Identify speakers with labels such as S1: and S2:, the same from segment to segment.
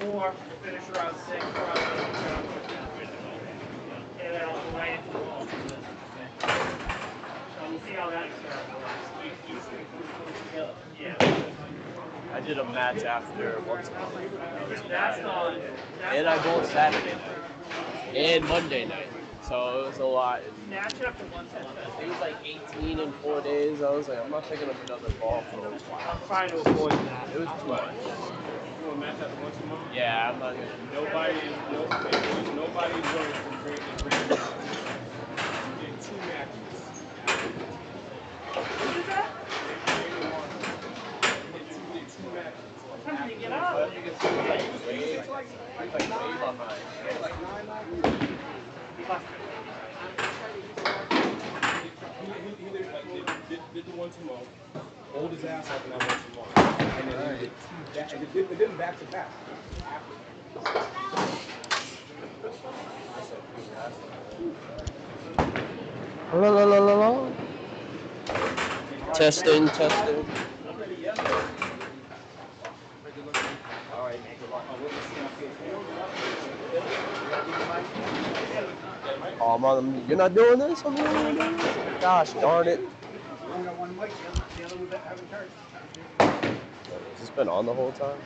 S1: 4, finish around 6, and then I'll go right into the wall. So we'll see how that experiment works. Yeah.
S2: I did a match after once a month.
S1: That's not.
S2: And I go Saturday night and Monday night. So it was a lot.
S1: Match after once a month.
S2: It was like 18 in 4 days. I was like, I'm not picking up another ball for a while.
S1: I'm trying to avoid that.
S2: It was too much.
S3: You want to match after once a month?
S2: Yeah, I'm not gonna.
S3: Nobody's willing to bring get 2 matches.
S1: What is that?
S3: Get two matches.
S1: What time did you get out?
S2: He's like way behind.
S3: He did the once a month, hold his ass up in that once a month, and then he did them back to back.
S2: La la la la la. Testing. Oh, you're not doing this? I'm doing this? Gosh darn it. Has this been on the whole time?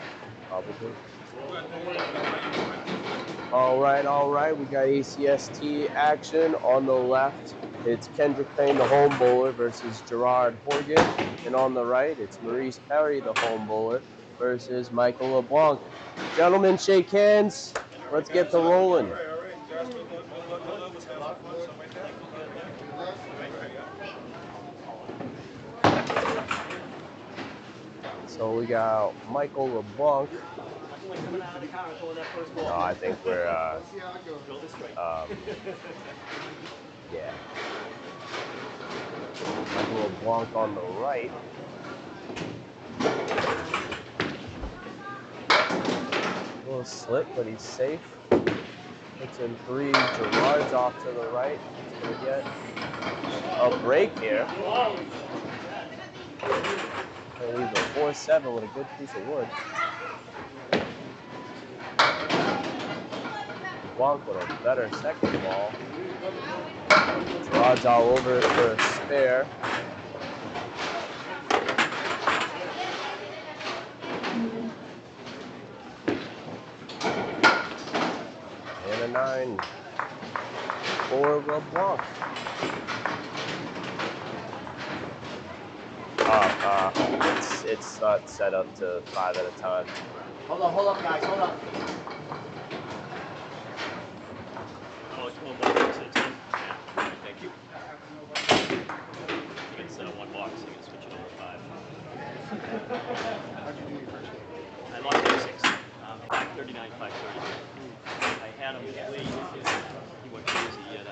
S2: Probably. All right. We got ACST action on the left. It's Kendric Payne, the home bowler, versus Gerard Horgan. And on the right, it's Maurice, the home bowler, versus Michael LeBlanc. Gentlemen, shake hands. Let's get the rolling. So we got Michael LeBlanc. No, I think we're, yeah. Michael LeBlanc on the right. A little slip, but he's safe. Puts in 3. Gerard's off to the right. He's going to get a break here. Going to leave the 4-7 with a good piece of wood. LeBlanc with a better second ball. Gerard's all over it for a spare. And a 9 for LeBlanc. It's not set up to 5 at a time.
S4: Hold up, guys, hold up.
S5: Oh, it's 1 box at a time? Yeah. Thank you. Instead of 1 box, you can switch it over to 5.
S4: How'd you do your first game?
S5: I lost it 6. 539, 530. I had him late. He went crazy. He had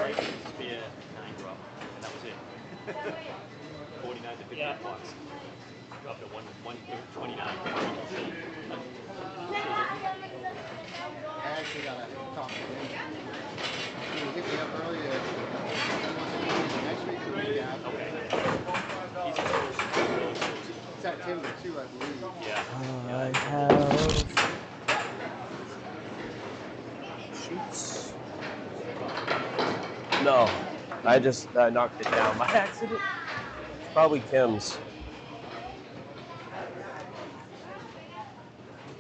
S5: right spare 9 drop, and that was it. 49 to 50 box. Dropped to 129.
S4: I actually got to talk to him. He hit me up earlier. Next week or week after.
S5: Okay. He's close.
S4: It's at Timber too, I believe.
S5: Yeah.
S2: I have sheets. No, I just knocked it down by accident. It's probably Kim's.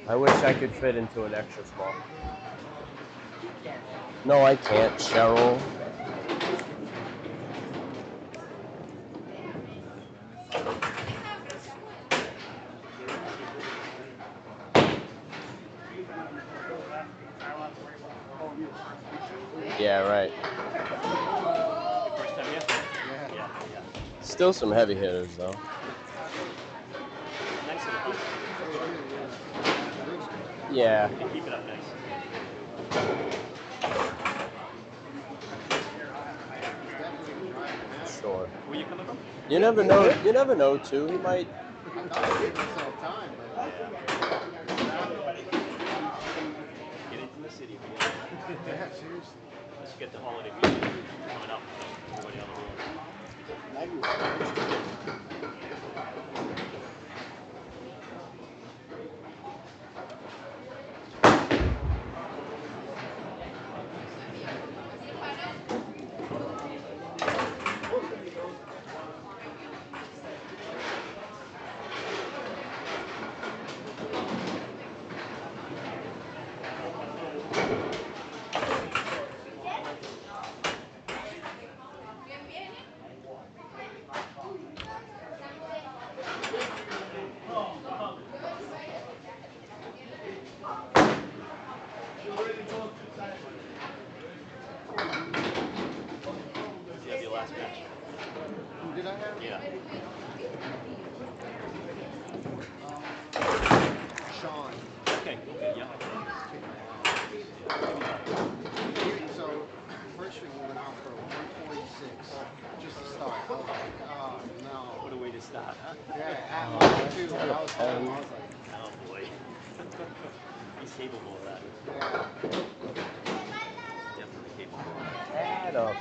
S2: I wish I could fit into an extra small. No, I can't, Cheryl. Yeah, right.
S5: First time here? Yeah.
S2: Still some heavy hitters, though.
S5: Nice and hot.
S2: Yeah.
S5: Keep it up nice.
S2: Sure.
S5: Where you coming from?
S2: You never know. You never know, too. He might.
S4: I thought I gave myself time, but
S5: Get into the city.
S4: yeah, seriously.
S5: Let's get the holiday weekend coming up. Everybody on the road.
S4: Who did I have?
S5: Yeah.
S4: Sean.
S5: Okay, yeah.
S4: Kicked my ass. So, first year we went out for 146 just to start. I was like, oh no.
S5: What a way to start, huh?
S4: Yeah, at mine too. When I was home, I was like,
S5: Oh boy. He's capable of that.
S4: yeah.
S5: Definitely capable of that.
S2: Add up.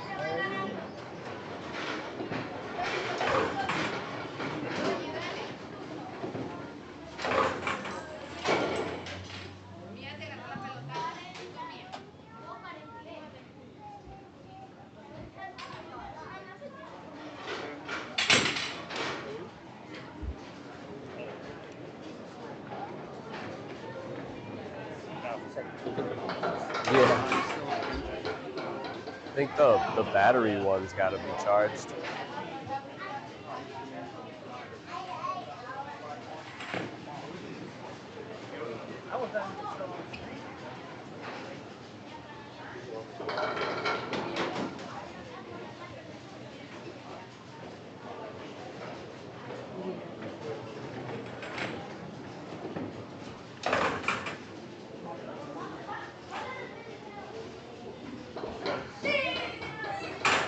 S2: Yeah. I think the battery one's got to be charged.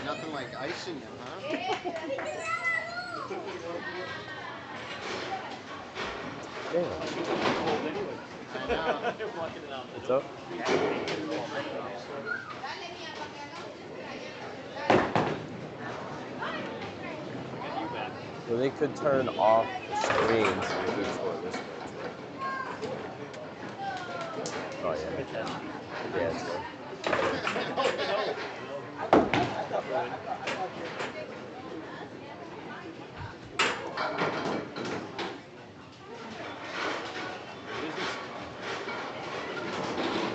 S4: Nothing like icing him, huh?
S2: Damn.
S4: I know.
S5: Walking it out the
S2: What's
S5: door.
S2: up?
S5: Got you back.
S2: So they could turn off the screens and we score this way too. Oh yeah. Yeah, it's good.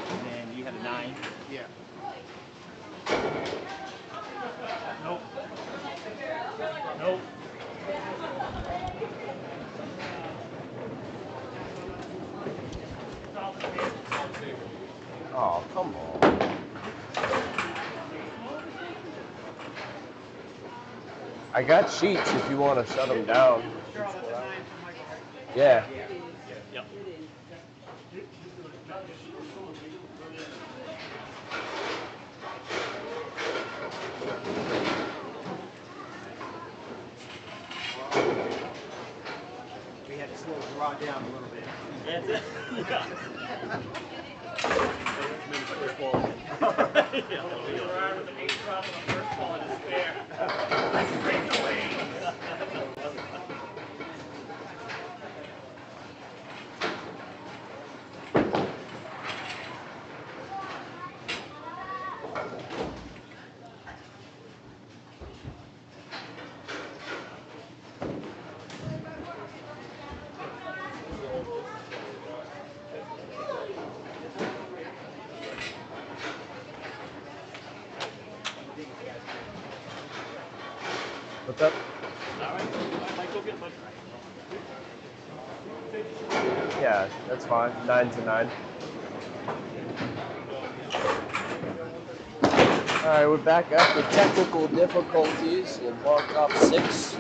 S1: And then you had a 9.
S4: Yeah.
S1: Nope. Nope.
S2: Oh, come on. I got sheets if you want to shut them down. Yeah.
S5: Yep.
S1: We had to slow Gerard down a little bit.
S5: That's it. Yeah. First ball. Yeah.
S1: Gerard with an 8 drop on the first ball in despair. Break away.
S2: What's up?
S5: All right. Mike, go get Mike.
S2: Yeah, that's fine. 9 to 9. All right, we're back after technical difficulties. LeBlanc up 6.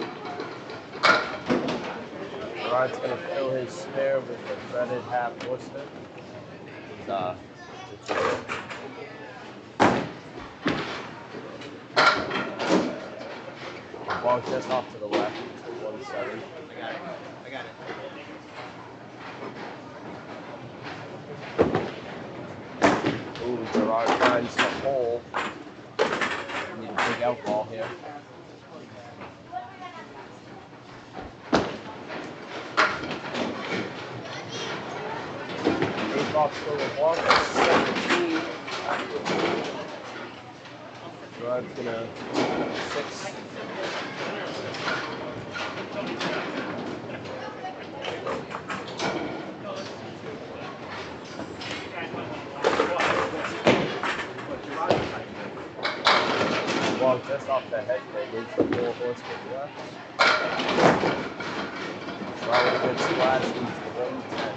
S2: Gerard's gonna fill his spare with a threaded half Worcester. LeBlanc just off to the left, 1-7.
S1: I got it.
S2: Ooh, Gerard finds the hole. Need a big out ball here. Eight box for LeBlanc at 17. Gerard's gonna 6. LeBlanc just off the head plate, needs the 4 horse with left. Gerard with a good splash, needs the 110.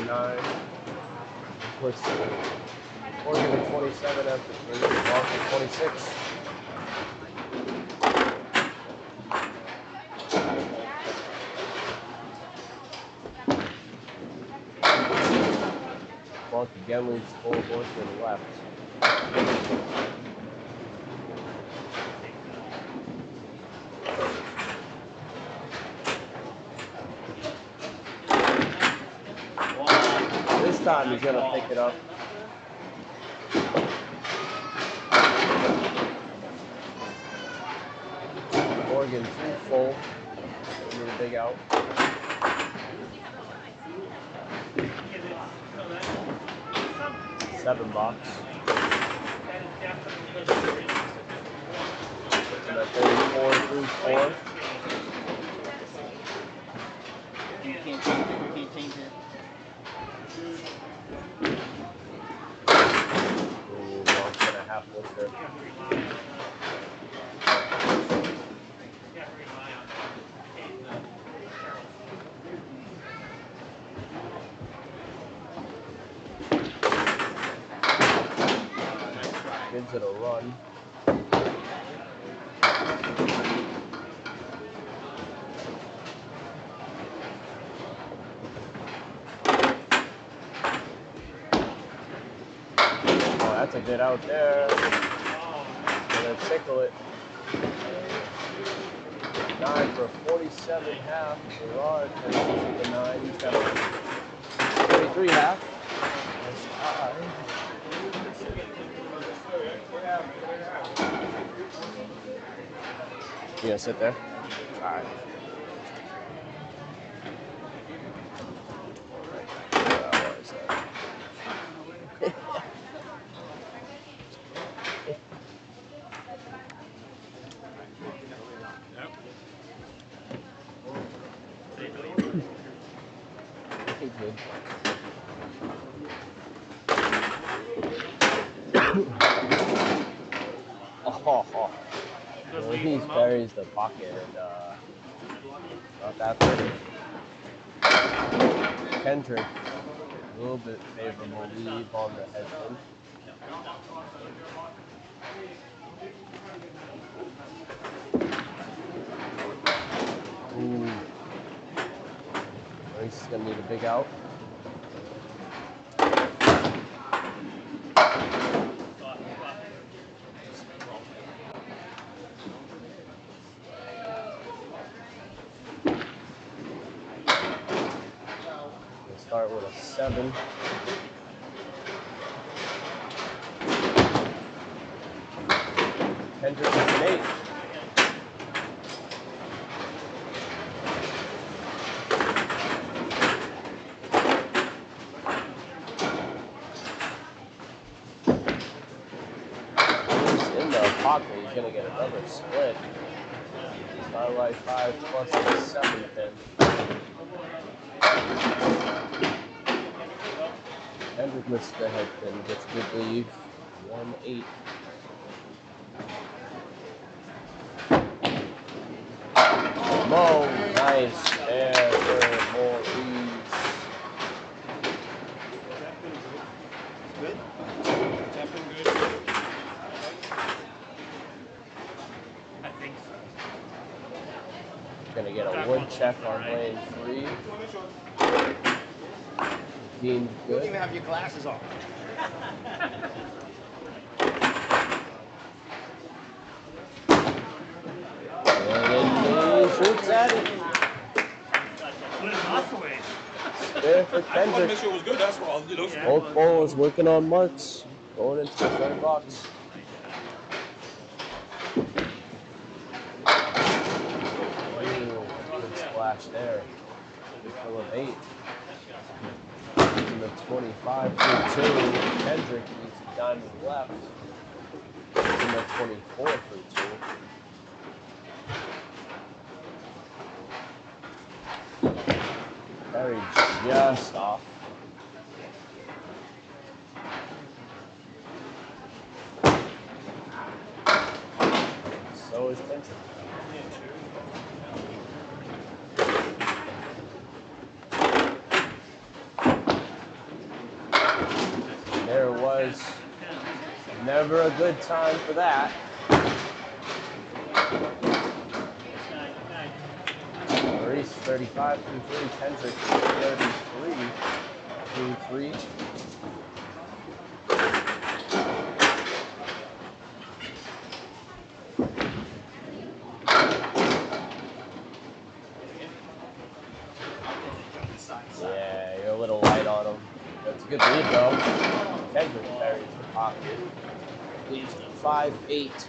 S2: Nine. Puts Horgan at 27 after 3. Blanc at 26. Blanc again leads full horse to the left. This time he's gonna pick it up. Horgan too full. Need a big out. Seven box. And a 34 through 4.
S1: You can't change it. You can't change it.
S2: Ooh, Blanc's gonna half lister. Gives it a run. Oh, that's a good out there. Gonna tickle it. 9 for 47 half. Gerard has the 9. He's got a 43 half. That's high. You gonna sit there? All right. Where is that? He's good. Oh. He buries the pocket and not that pretty. Kendric, a little bit favorable leave on the headwind. Ooh. Maurice is gonna need a big out. Start with a 7. Kendric with an 8. He's in the pocket. He's going to get another split. Starlight 5 plus a 7 pin. Kendric missed the head pin, gets a good leave. 1-8. Mo, nice there for Maurice.
S3: Good? Tapping good?
S1: I think so.
S2: Gonna get a wood check on lane 3. Deemed
S1: You don't
S2: good.
S1: even have your glasses on.
S2: And he shoots at it. Spare for
S3: I just want to
S2: Kendric.
S3: make sure it was good, that's all. You know,
S2: Both bowlers working on marks. Going into the third box. Ooh, good splash there. Good fill of 8. In the 25 through 2. Kendric needs a diamond left. In the 24 through 2. Carried just off. so is Kendric. There it was. Never a good time for that. Maurice 35 through 3, Kendric 33 through 3. Yeah, you're a little light on him. That's a good lead though. Kendric buries the pocket. Leads 5-8.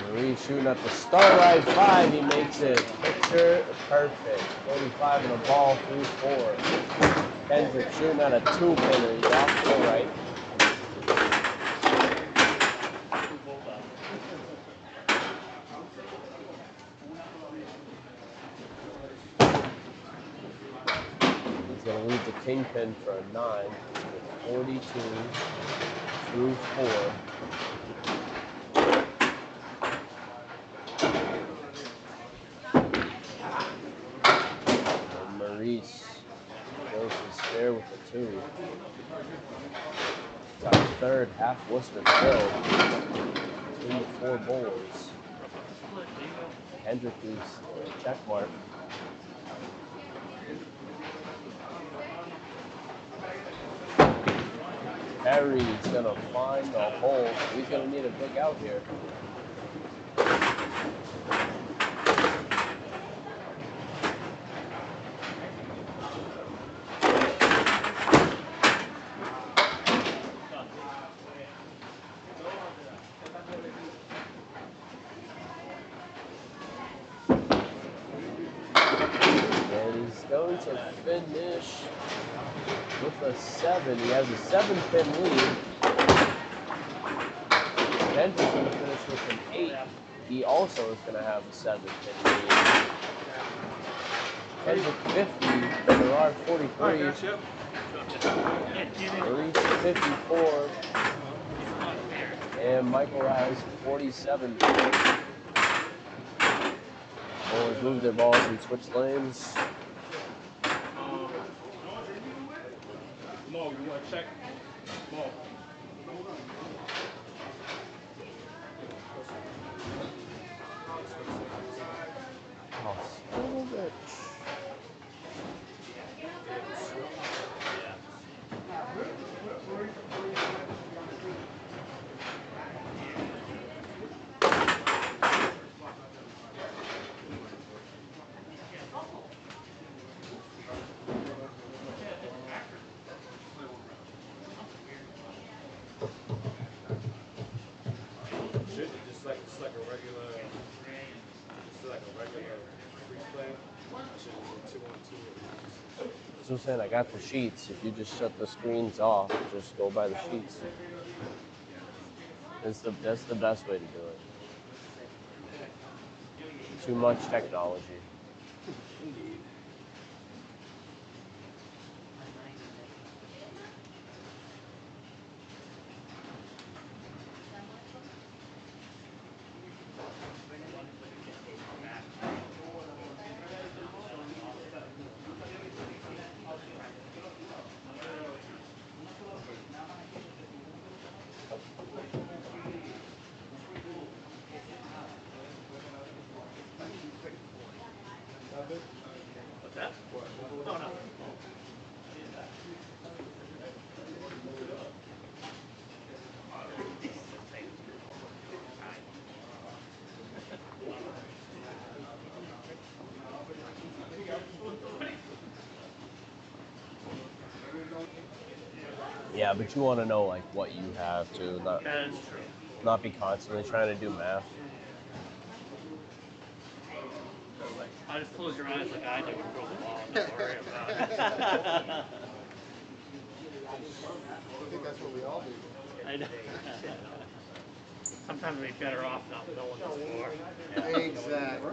S2: Maurice shooting at the Starlight 5. He makes it picture perfect. 45 in the ball through 4. Kendric shooting at a 2-pinner. He's off to the right. He's going to lead the kingpin for a 9 with 42 through 4. And Maurice goes to spare with a 2. Got a third half Worcester filled between the 4 bowlers. Kendric is check mark. Perry's gonna find the hole. He's gonna need a big out here. And he's going to finish with a 7. He has a 7-pin lead. Kendric's going to finish with an 8. He also is going to have a 7-pin lead. Kendric 50, Gerard 43, Maurice 54, and Michael has 47. Bowlers move their balls and switch lanes.
S3: Mo, you want to check? Mo.
S2: Oh, son of a bitch.
S3: Just like a regular free play. Should be 2 on 2.
S2: That's what I'm saying. I got the sheets. If you just shut the screens off, just go by the sheets. That's the best way to do it. Too much technology.
S5: What's that? No, no.
S2: Yeah, but you want to know like what you have to,
S5: That is true.
S2: not be constantly trying to do math.
S5: I just close your eyes like I do and throw the ball and don't worry about it.
S4: I think that's what we all do.
S5: I know. Sometimes we'd be better off not knowing the score.
S4: Exactly.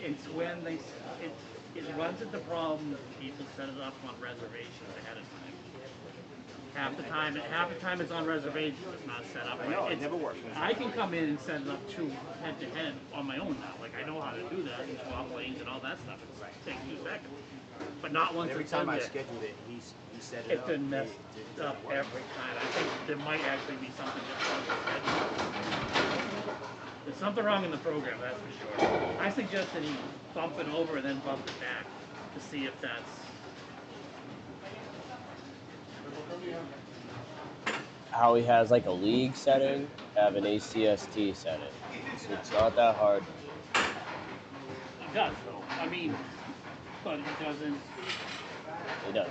S1: it's when it runs into problems when people set it up on reservations ahead of time. Half the time it's on reservations. It's not set up.
S5: I know, it never works.
S1: I can come in and set it up head to head on my own now. Like I know how to do that and swap lanes and all that stuff. It takes 2 seconds. But not once
S5: Every
S1: it's
S5: time
S1: done
S5: I
S1: yet.
S5: scheduled it, he set it
S1: It's
S5: up.
S1: been messed up every time. I think there might actually be something just wrong with the schedule. There's something wrong in the program, that's for sure. I suggest that he bump it over and then bump it back to see if that's.
S2: How he has like a league setting, have an ACST setting. So it's not that hard.
S1: He does, though. I mean, but he doesn't.
S2: He does.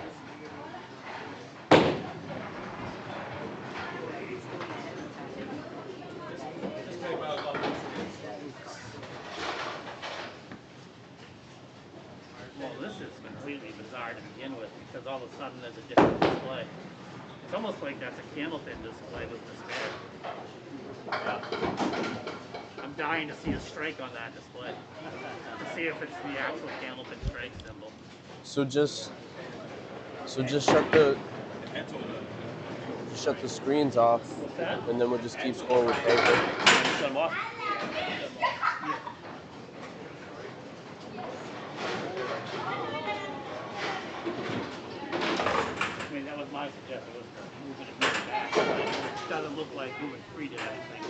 S1: Well, this is completely bizarre to begin with because all of a sudden there's a different display. It's almost like that's a candlepin display with despair. I'm dying to see a strike on that display. To see if it's the actual candlepin strike symbol.
S2: So just shut the screens off,
S1: What's that?
S2: and then we'll just keep scoring with paper.
S5: Shut them off.
S1: I mean, that was my suggestion, was to move it a bit back. It doesn't look like moving 3 did anything.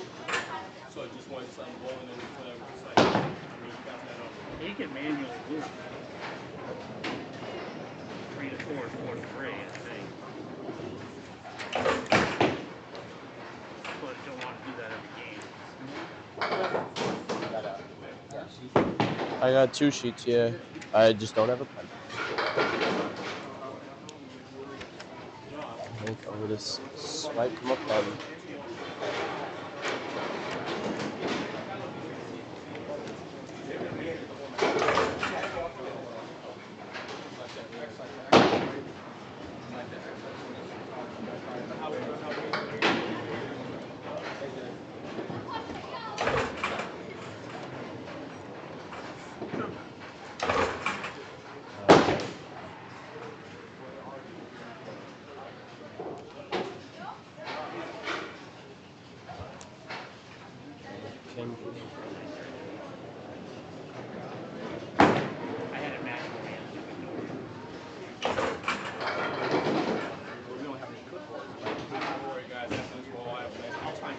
S3: So it just wants something going and then whatever it's like. I mean, you got that on.
S1: He can manually move 3 to 4, 4 to 3, I think. But don't want to do that every game.
S2: I got 2 sheets, yeah. I just don't have a pen. I think I'm gonna swipe from a pen.
S1: I had it manually.
S3: We don't have any clipboards. Don't worry, guys. After this whole live, I'll time it.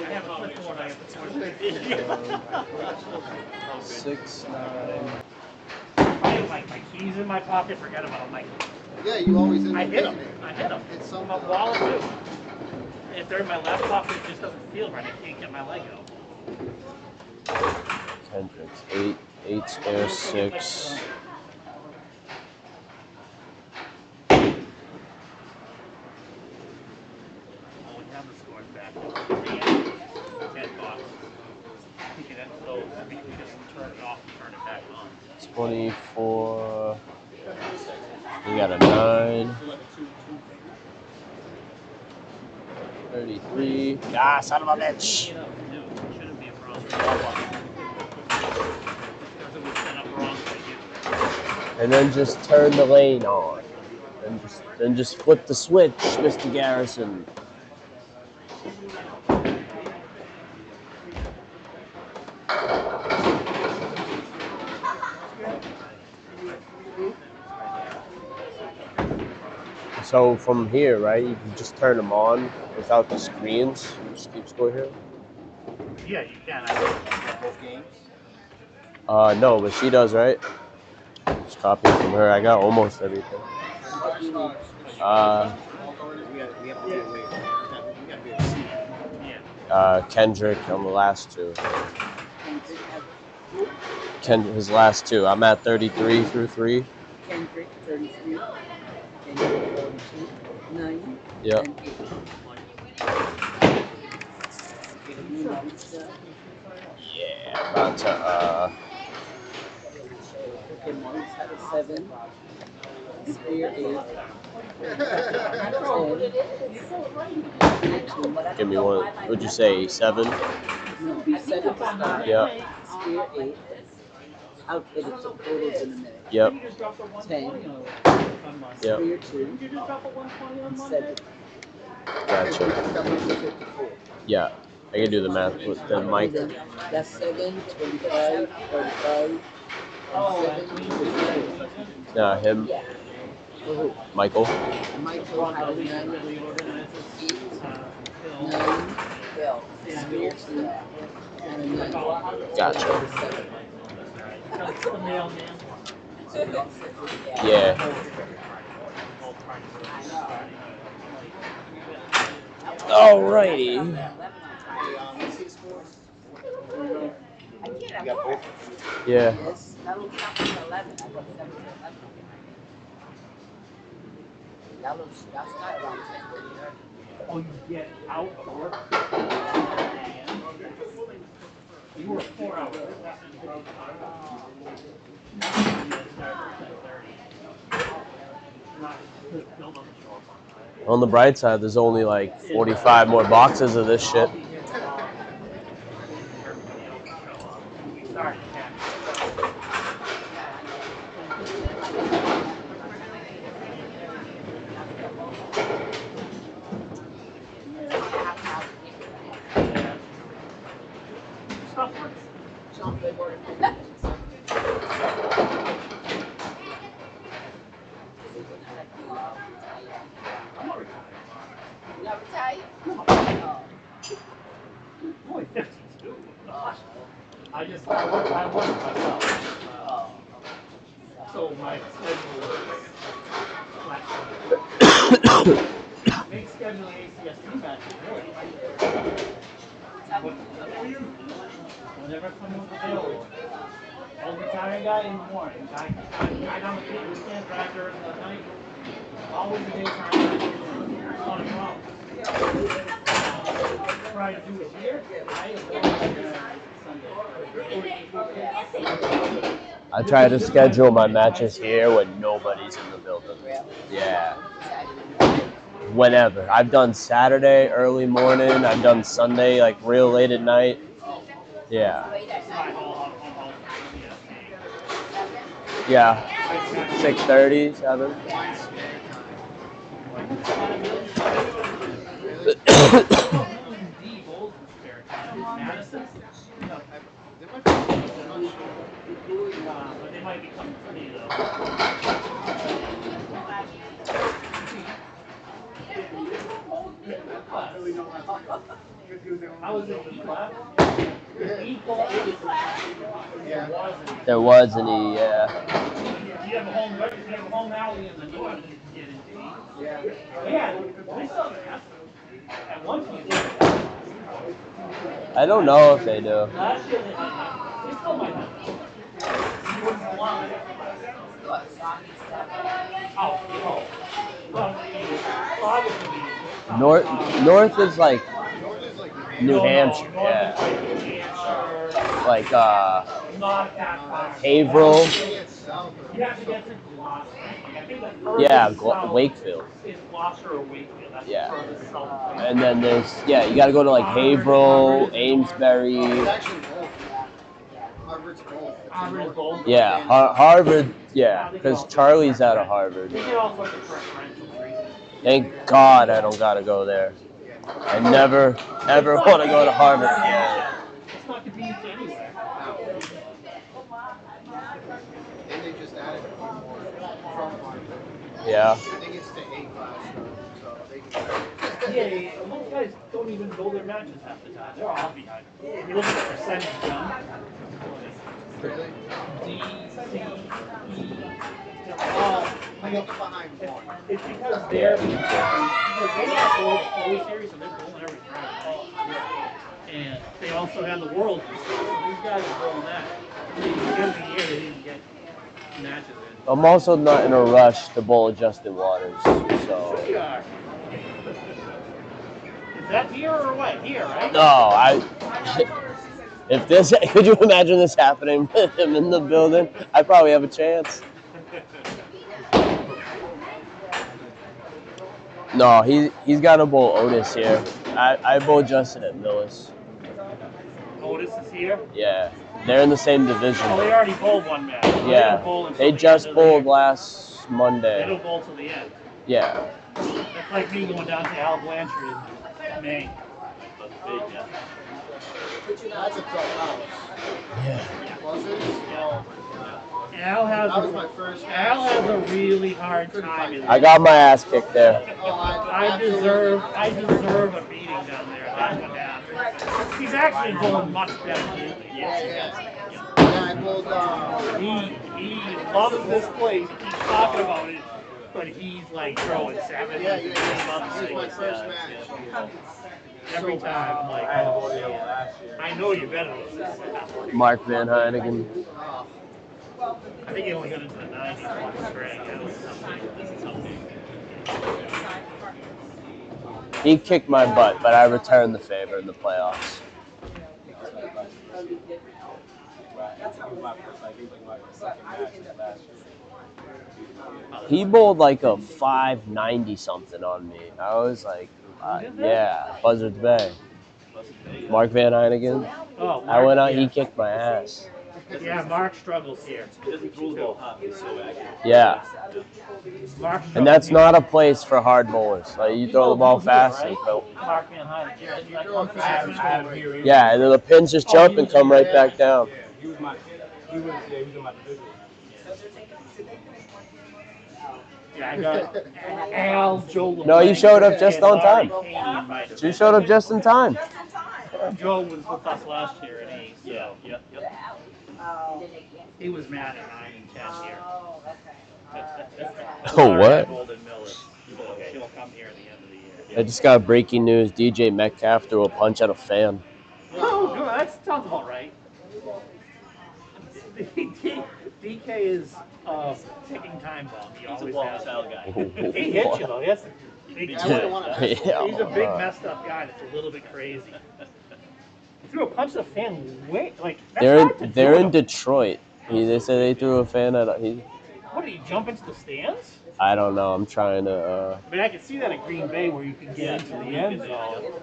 S1: I have a clipboard. I have a
S2: 6, 9.
S1: I have like my keys in my pocket. Forget about them. Like
S4: Yeah, you always end
S1: I
S4: up
S1: hit them.
S4: hitting it.
S1: I hit them.
S4: It's
S1: On
S4: something.
S1: my wallet too. If they're in my left pocket, it just doesn't feel right. I can't get my leg out.
S2: Kendric, 8 spare 6.
S1: Oh, we have the scores back. 10 bucks. You can those. We just turn it off and turn it back on.
S2: 24. We got a 9. 33. Ah, son of a bitch.
S1: It shouldn't be a problem. Because it was set up wrong for you.
S2: And then just turn the lane on. Then just flip the switch, Mr. Garrison. So from here, right, you can just turn them on without the screens. Just keep score here.
S1: Yeah, you can.
S5: Both games.
S2: No, but she does, right? Just copy it from her. I got almost everything.
S5: We have to be away. We got to be able to see.
S1: Yeah.
S2: Kendric on the last 2. His last 2. I'm at 33 through 3.
S6: Kendric 33, Kendric 42, 9,
S2: Yep.
S6: and 8.
S2: Yeah, about to
S6: Okay, Maurice had a 7, Spear 8.
S2: Give me one. Would you say 7?
S6: No, 7 to start.
S2: Yep.
S6: Spear 8. I'll put it to totals in a minute.
S2: Yep.
S6: 10.
S2: Yep.
S6: Spear 2. And 7.
S2: Gotcha. Yeah. I can do the math with the mic.
S6: That's 7, 25, 35, and 7, 52.
S2: Him.
S6: For who?
S2: Michael.
S6: Michael had a 9, 8, 9, Spear 2, and a 9.
S2: Gotcha.
S6: 7.
S2: Yeah. Alrighty. Yeah.
S6: Yes.
S1: Oh, you get out of work? You work 4 hours.
S2: On the bright side, there's only like 45 more boxes of this shit.
S1: I work myself. So my schedule is make scheduling ACST matches really. Whenever someone's available. Old retired guy in the morning. Guy down the field, we can't drive during the night. Always the daytime. On and off. Try to do it here.
S2: I try to schedule my matches here when nobody's in the building. Yeah. Whenever. I've done Saturday early morning. I've done Sunday like real late at night. Yeah. Yeah. 6:30, 7.
S1: But they might become pretty though. I was in the class.
S2: There was any, yeah.
S1: You have a home alley in the north you can get into. Yeah, they still have at one point.
S2: I don't know if they do.
S1: Last year they still might have.
S2: North is like New Hampshire, yeah. Like Haverhill. Yeah, Wakefield. Yeah. And then there's, yeah, you gotta go to like Haverhill, Amesbury. Yeah, Harvard, yeah, because Charlie's out of Harvard. Thank God I don't gotta go there. I never, ever want to go to Harvard again.
S1: It's not convenient to anywhere.
S4: And they just added one more from Harvard.
S2: Yeah.
S4: I think it's the 8 class, so they can.
S1: Yeah, most guys don't even go their matches half the time. They're all behind. If you look at the percentage done,
S4: Really?
S1: D, C, E, all.
S4: I got the behind one.
S1: It's because they're because they got the Pro Series and they're bowling every Friday. And they also have the World Series. So these guys are bowling that. Every year they didn't get matches in.
S2: I'm also not in a rush to bowl at Justin Waters, so.
S1: We are. Is that here or what? Here, right?
S2: No, if this, could you imagine this happening with him in the building? I probably have a chance. No, he's got to bowl Otis here. I bowl Justin at Millis.
S1: Otis is here.
S2: Yeah, they're in the same division.
S1: Oh, they already bowled one match. So
S2: Yeah, they just bowled last
S1: They
S2: Monday.
S1: don't bowl till the end.
S2: Yeah.
S1: That's like me going down to Al Blanchard in Maine.
S4: That's a tough house.
S2: Yeah.
S4: Was it?
S1: Al has
S4: That was my first match.
S1: Al has a really hard time. In
S2: I got my ass kicked there.
S4: Oh,
S1: I deserve a beating down there. That's what happened. He's actually bowling much better lately.
S4: Yeah, I bowled,
S1: He loves this place. He keeps talking about it, but he's like throwing 7.
S4: yeah. This was my first match.
S1: Every time I'm like, oh, I know you're better than this.
S2: Mark Van Heineken.
S1: I think he only got into the 90s once straight.
S2: He kicked my butt, but I returned the favor in the playoffs. He bowled like a 590 something on me. I was like, yeah, Buzzards Bay. Mark Van Heineken.
S1: Oh,
S2: I went out,
S1: yeah.
S2: he kicked my ass.
S1: Yeah, Mark struggles here.
S2: Yeah.
S1: Mark
S2: And that's not a place for hard bowlers. Like, you throw the ball fast and go.
S1: Mark Van Heineken.
S2: Yeah, and then the pins just jump and come right back down.
S3: He was in my division.
S1: Yeah, I got Al, Joe.
S2: No, you showed up just on time.
S1: You
S2: You showed up just in time.
S1: Joe was with us last year, and he,
S5: Yeah, yeah, yep.
S1: he was mad at 9 and 10 here.
S2: Oh, what?
S1: Golden Miller. She'll come here at the end of the year.
S2: I just got breaking news. DJ Metcalf threw a punch at a fan.
S1: Oh, good. That sounds about right. DK is ticking time bomb. He
S5: He's a
S1: always
S5: block
S1: has.
S5: style guy.
S1: He hits you though. That's a big.
S4: I wouldn't want to.
S1: He's a big messed up guy that's a little bit crazy. He threw a punch to the fan way like. That's hard to
S2: They're
S1: do.
S2: in Detroit. They said they threw a fan at.
S1: What did he jump into the stands?
S2: I don't know. I'm trying to.
S1: I mean, I can see that at Green Bay where you can get into the end zone.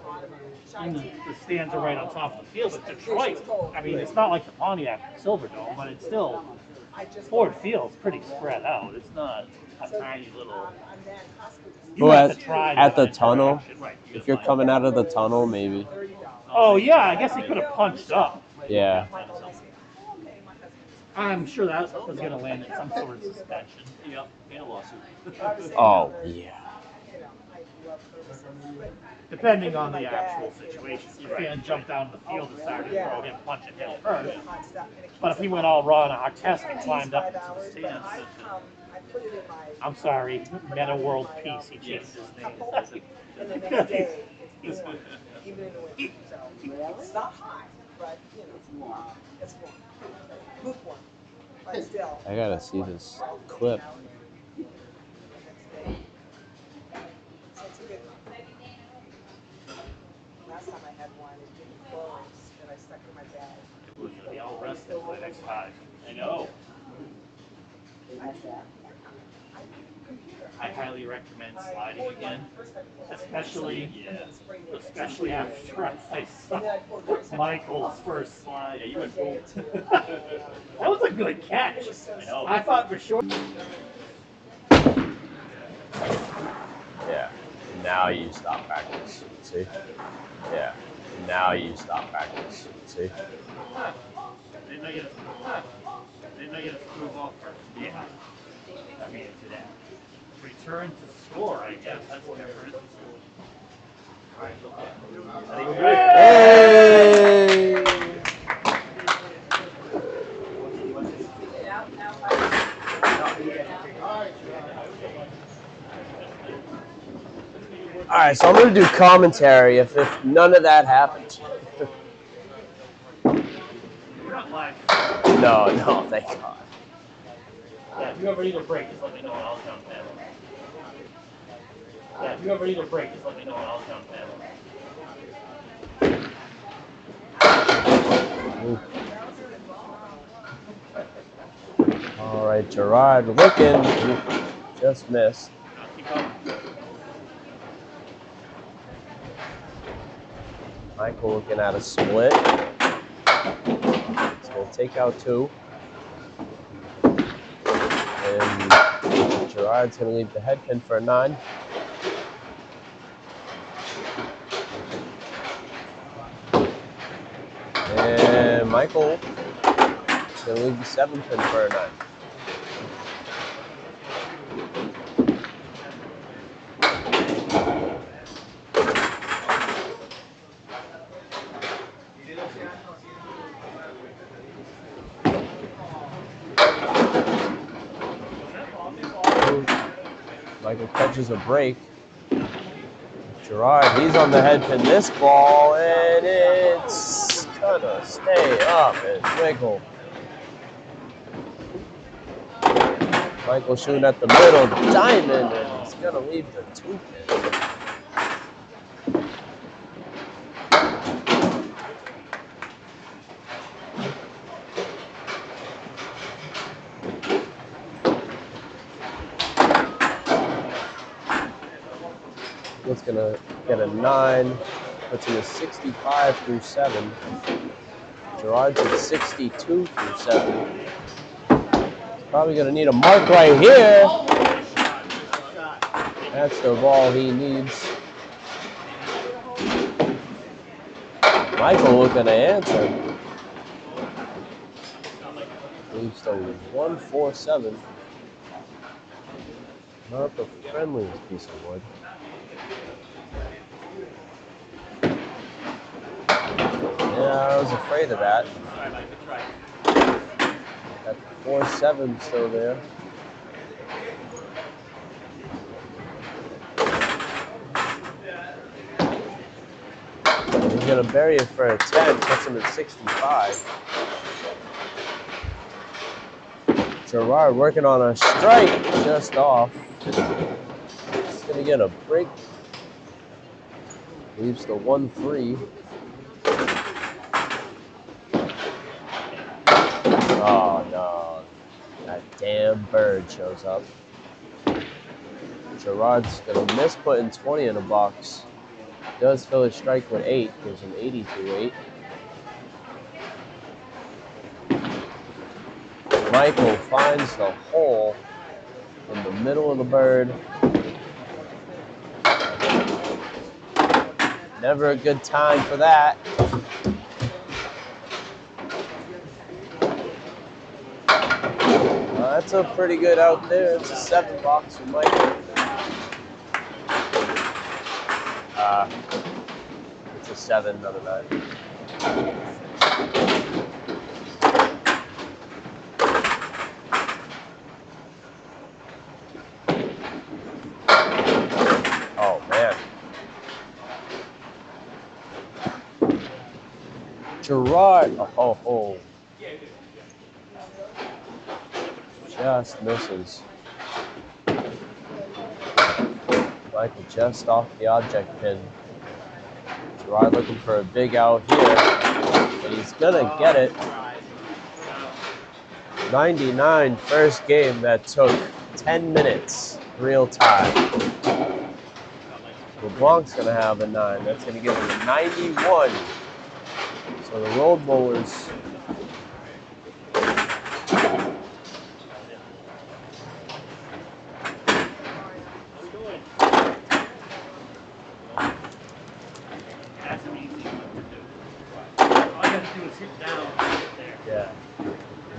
S1: And the stands are right on top of the field. But Detroit, I mean, it's not like the Pontiac Silverdome, but it's still Ford Field's pretty spread out. It's not a tiny little. You
S2: Well,
S1: have
S2: at-
S1: to try
S2: at the
S1: that
S2: tunnel,
S1: interaction, right.
S2: If you're coming out of the tunnel, maybe.
S1: Oh yeah, I guess he could have punched up.
S2: Yeah.
S1: I'm sure that was going to land in some sort of suspension.
S5: Yep, and a lawsuit.
S2: Oh, yeah.
S1: Depending on the actual situation. If the fan jumped down the field and started to throw him, punching him first. But if he went all raw and Artest and climbed up into the stands, I'm sorry, Meta World Peace, he changed his name.
S6: It's not high, but it's warm. Lukewarm, but still.
S2: I gotta see this clip.
S6: So it's a good one. Last time I had one, it didn't close, and I stuck in my bag.
S1: We're going to be all rested for the next 5.
S5: I know.
S1: I highly recommend sliding again, especially after I saw Michael's first slide.
S5: Yeah, you went boom.
S1: That was a good catch.
S5: I know.
S1: I thought for sure.
S2: Yeah. Now you stop practice. See? Yeah. Now you stop practice. See?
S1: Didn't know you had to move off first. Yeah. I mean, to that. Return to score, I guess. That's different.
S2: Hey! All right, so I'm gonna do commentary if none of that happened.
S1: You're not live.
S2: No, thank God.
S1: Yeah, if you ever need a break, just let me know and I'll jump in. Yeah, if you ever need a break, just let me know and I'll jump in.
S2: All right, Gerard looking. Just missed.
S1: Keep going.
S2: Michael looking at a split. He's going to take out 2. And Gerard's going to leave the head pin for a 9. And Michael is going to leave the 7 pin for a 9. Michael catches a break. Gerard, he's on the head pin this ball, and it's gonna stay up and wiggle. Michael shooting at the middle, diamond, and he's gonna leave the 2 pin. Michael's gonna get a 9, puts him at 65 through 7. Gerard's at 62 through 7. Probably gonna need a mark right here. That's the ball he needs. Michael looking to answer. Leaves the 147. Not the friendliest piece of wood. Yeah, I was afraid of that. That 4-7 still there. And he's gonna bury it for a 10, puts him at 65. Gerard working on a strike just off. He's gonna get a break. Leaves the 1-3. Oh no, that damn bird shows up. Gerard's gonna miss putting 20 in a box. Does fill his strike with 8, gives him 80 through 8. Michael finds the hole in the middle of the bird. Never a good time for that. That's a pretty good out there. It's a 7 box for Michael. It's a 7, not a 9. Oh man. Gerard. Oh. Just misses. Michael just off the object pin. Gerard looking for a big out here, and he's gonna get it. 99 first game that took 10 minutes real time. LeBlanc's gonna have a 9. That's gonna give him a 91. So the road bowlers.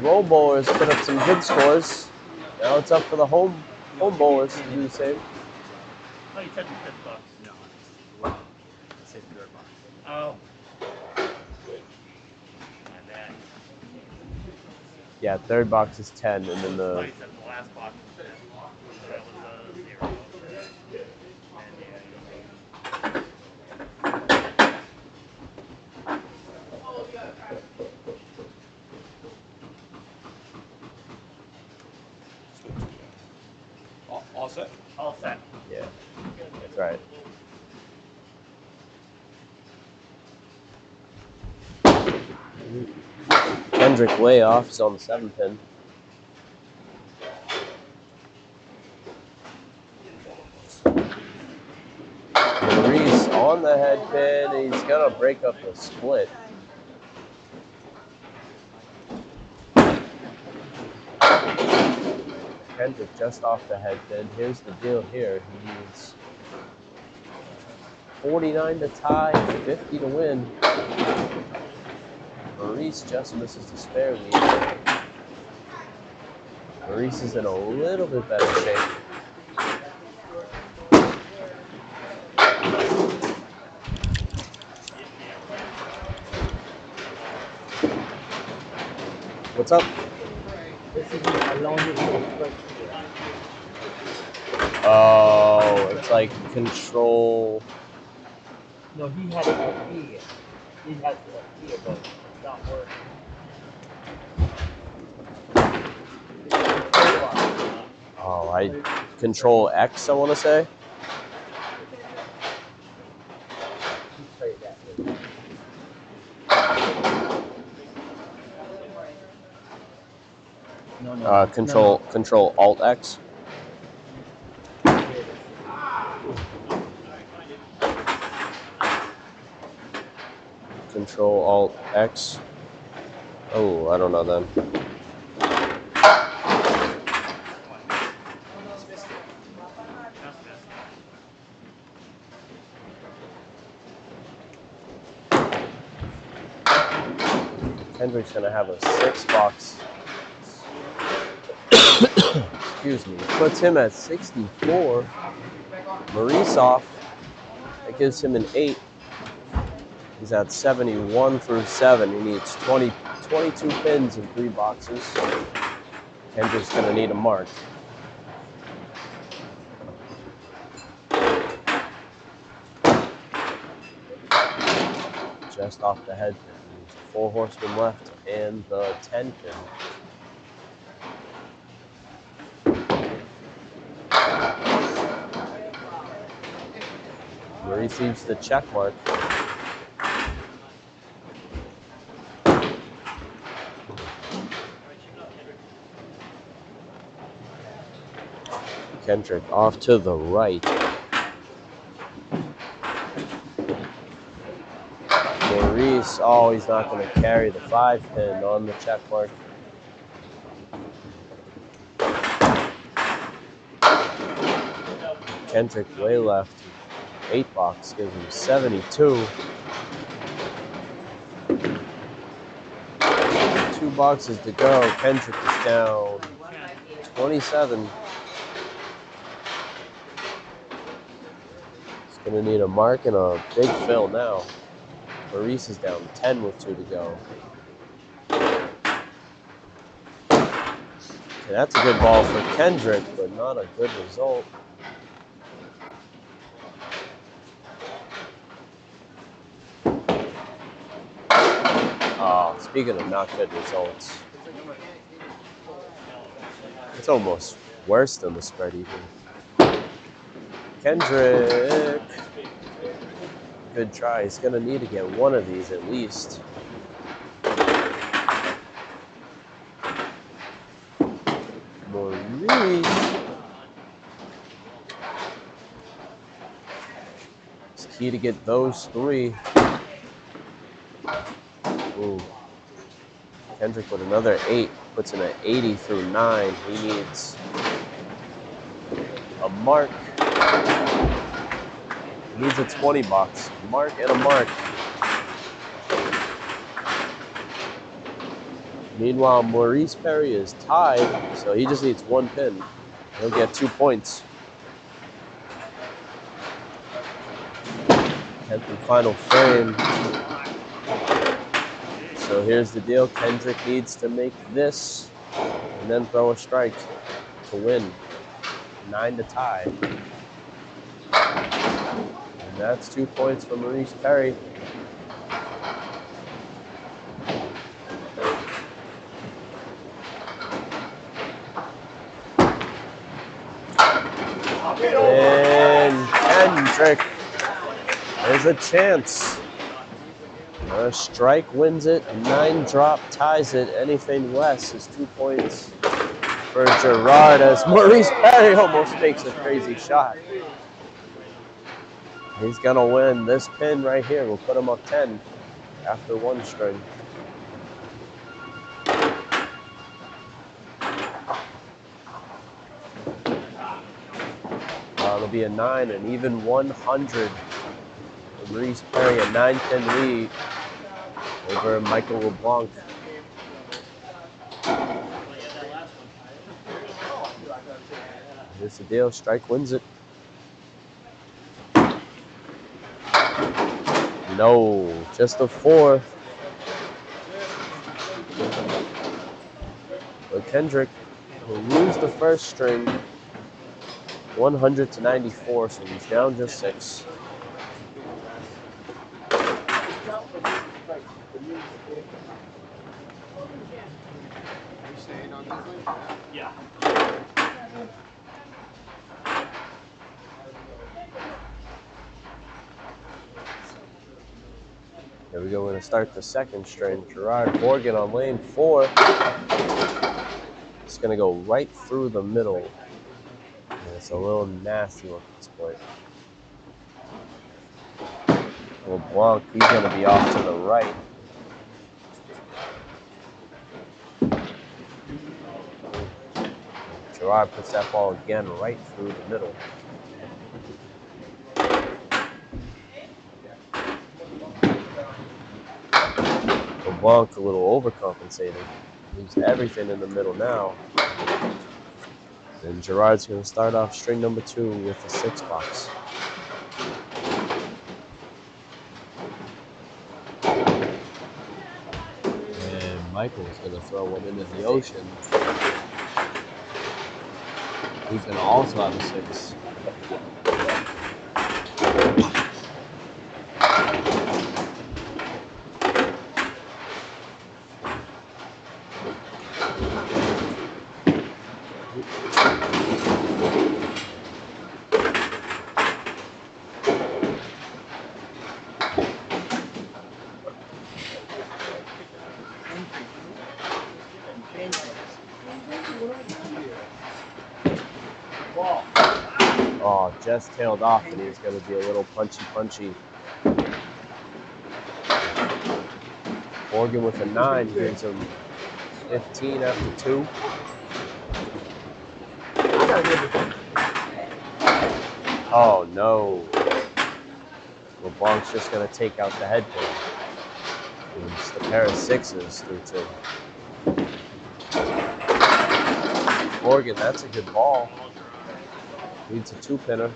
S2: Roll bowlers put up some good scores. Now it's up for the home bowlers to do the same.
S1: Oh, you said the 5th box.
S5: No, I said 3rd box.
S1: Oh. My bad.
S2: Yeah, 3rd box is 10, and then
S1: Oh,
S2: the
S1: you said the last box was 10. That was 0.
S3: All set?
S1: All set.
S2: yeah, that's right. Kendric way off is on the 7 pin. Maurice on the head pin. He's gonna break up the split. Kendric just off the head pin. Here's the deal here. He needs 49 to tie, 50 to win. Maurice just misses the spare lead. Maurice is in a little bit better shape. What's up?
S7: This is a longer short.
S2: Oh, it's like control.
S7: No, he had it up here. He has it up here, but it's not working.
S2: Oh, I control X, I want to say. Control Alt X. Control Alt X. Oh, I don't know then. Kendric's gonna have a 6-box. Excuse me. Puts him at 64. Maurice off. That gives him an 8. He's at 71 through 7. He needs 22 pins in 3 boxes. Kendric's gonna need a mark. Just off the head pin. 4 horsemen left and the 10 pin. Maurice leaves the check mark. Kendric off to the right. Maurice, oh, he's not going to carry the 5 pin on the check mark. Kendric way left. 8 box gives him 72. 2 boxes to go. Kendric is down 27. He's going to need a mark and a big fill now. Maurice is down 10 with 2 to go. Okay, that's a good ball for Kendric, but not a good result. Oh, speaking of not good results, it's almost worse than the spread even. Kendric. Good try. He's going to need to get one of these at least. Maurice. It's key to get those 3. Ooh. Kendric with another 8. Puts him at 80 through 9. He needs a mark. Needs a 20 box. Mark and a mark. Meanwhile, Maurice Perry is tied, so he just needs 1 pin. He'll get 2 points. 10th and final frame. So here's the deal. Kendric needs to make this and then throw a strike to win. 9 to tie. That's 2 points for Maurice Perry. And Kendric, there's a chance. A strike wins it, a 9 drop ties it. Anything less is 2 points for Gerard as Maurice Perry almost makes a crazy shot. He's gonna win. This pin right here will put him up 10 after one string. It'll be a 9 and even 100. Maurice Perry a 9-pin lead over Michael LeBlanc. Here's the deal. Strike wins it. No, just a 4. But Kendric will lose the first string, 100 to 94, so he's down just 6.
S4: You staying on this one?
S5: Yeah.
S2: Here we go. We're going to start the second string. Gerard Horgan on lane 4. It's going to go right through the middle. And it's a little nasty look at this point. LeBlanc, he's going to be off to the right. Gerard puts that ball again right through the middle. LeBlanc a little overcompensating. Leaves everything in the middle now. And Gerard's going to start off string number 2 with the 6 box. And Michael's going to throw one into the ocean. He's going to also have a 6. Oh, just tailed off, and he's going to be a little punchy. Horgan with a 9 gives him 15 after 2. Oh no. LeBlanc's just going to take out the head pin. It's the pair of 6s through 2. Horgan, that's a good ball. Needs a 2-pinner.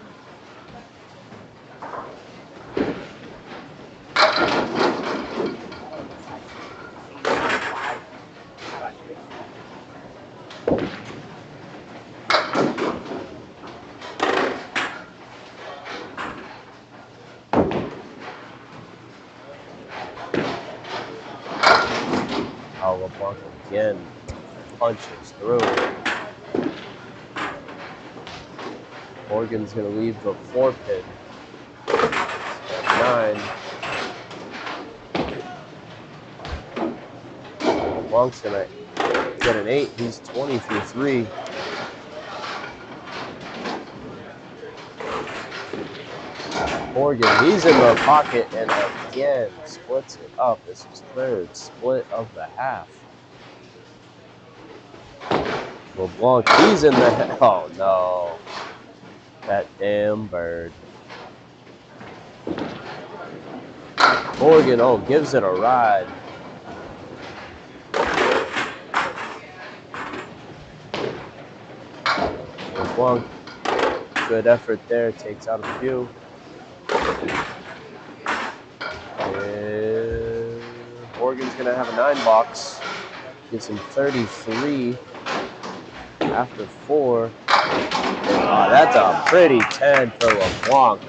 S2: Oh, LeBlanc again punches through. Horgan's going to leave the 4-pin. 9. LeBlanc's going to get an 8. He's 20 through 3. Horgan, he's in the pocket and again splits it up. This is 3rd split of the half. LeBlanc, he's in the... Oh, no. That damn bird. Horgan, oh, gives it a ride. LeBlanc, good effort there, takes out a few. And Horgan's going to have a 9 box. Gives him 33 after 4. Oh, that's a pretty 10 for LeBlanc.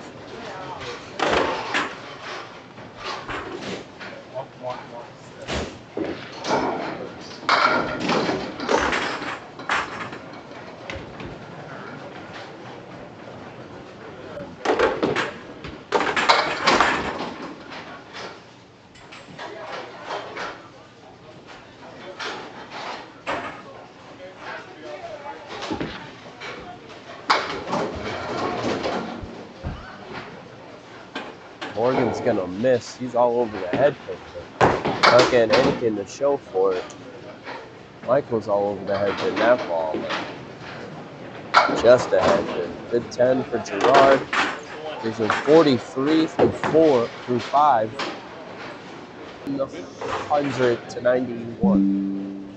S2: Horgan's gonna miss. He's all over the head pin. Not getting anything to show for it. Michael's all over the head pin that ball. Just a head pin. Good 10 for Gerard. Gives him 43 through 5. 100 to 91.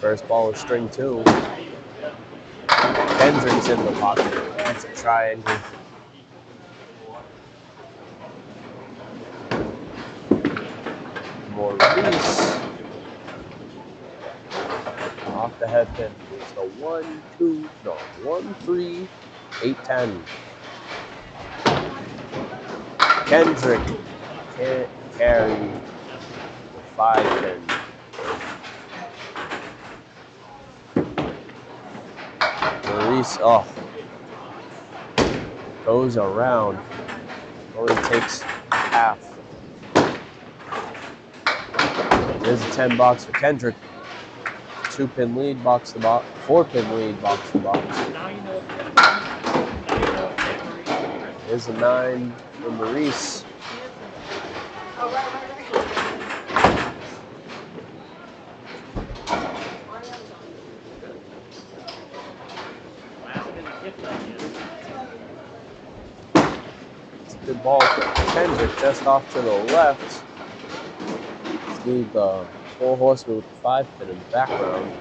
S2: First ball is string 2. Kendric's in the pocket. That's a triangle. Maurice off the head pin. It's a 1, 3, 8, 10. Kendric can't carry the 5 pin. Maurice, goes around. Only takes half. There's a 10 box for Kendric. 2-pin lead, box to box. 4-pin lead, box to box. There's a 9 for Maurice. It's a good ball for Kendric, just off to the left. Leave the 4 horseman with the 5-pin in the background.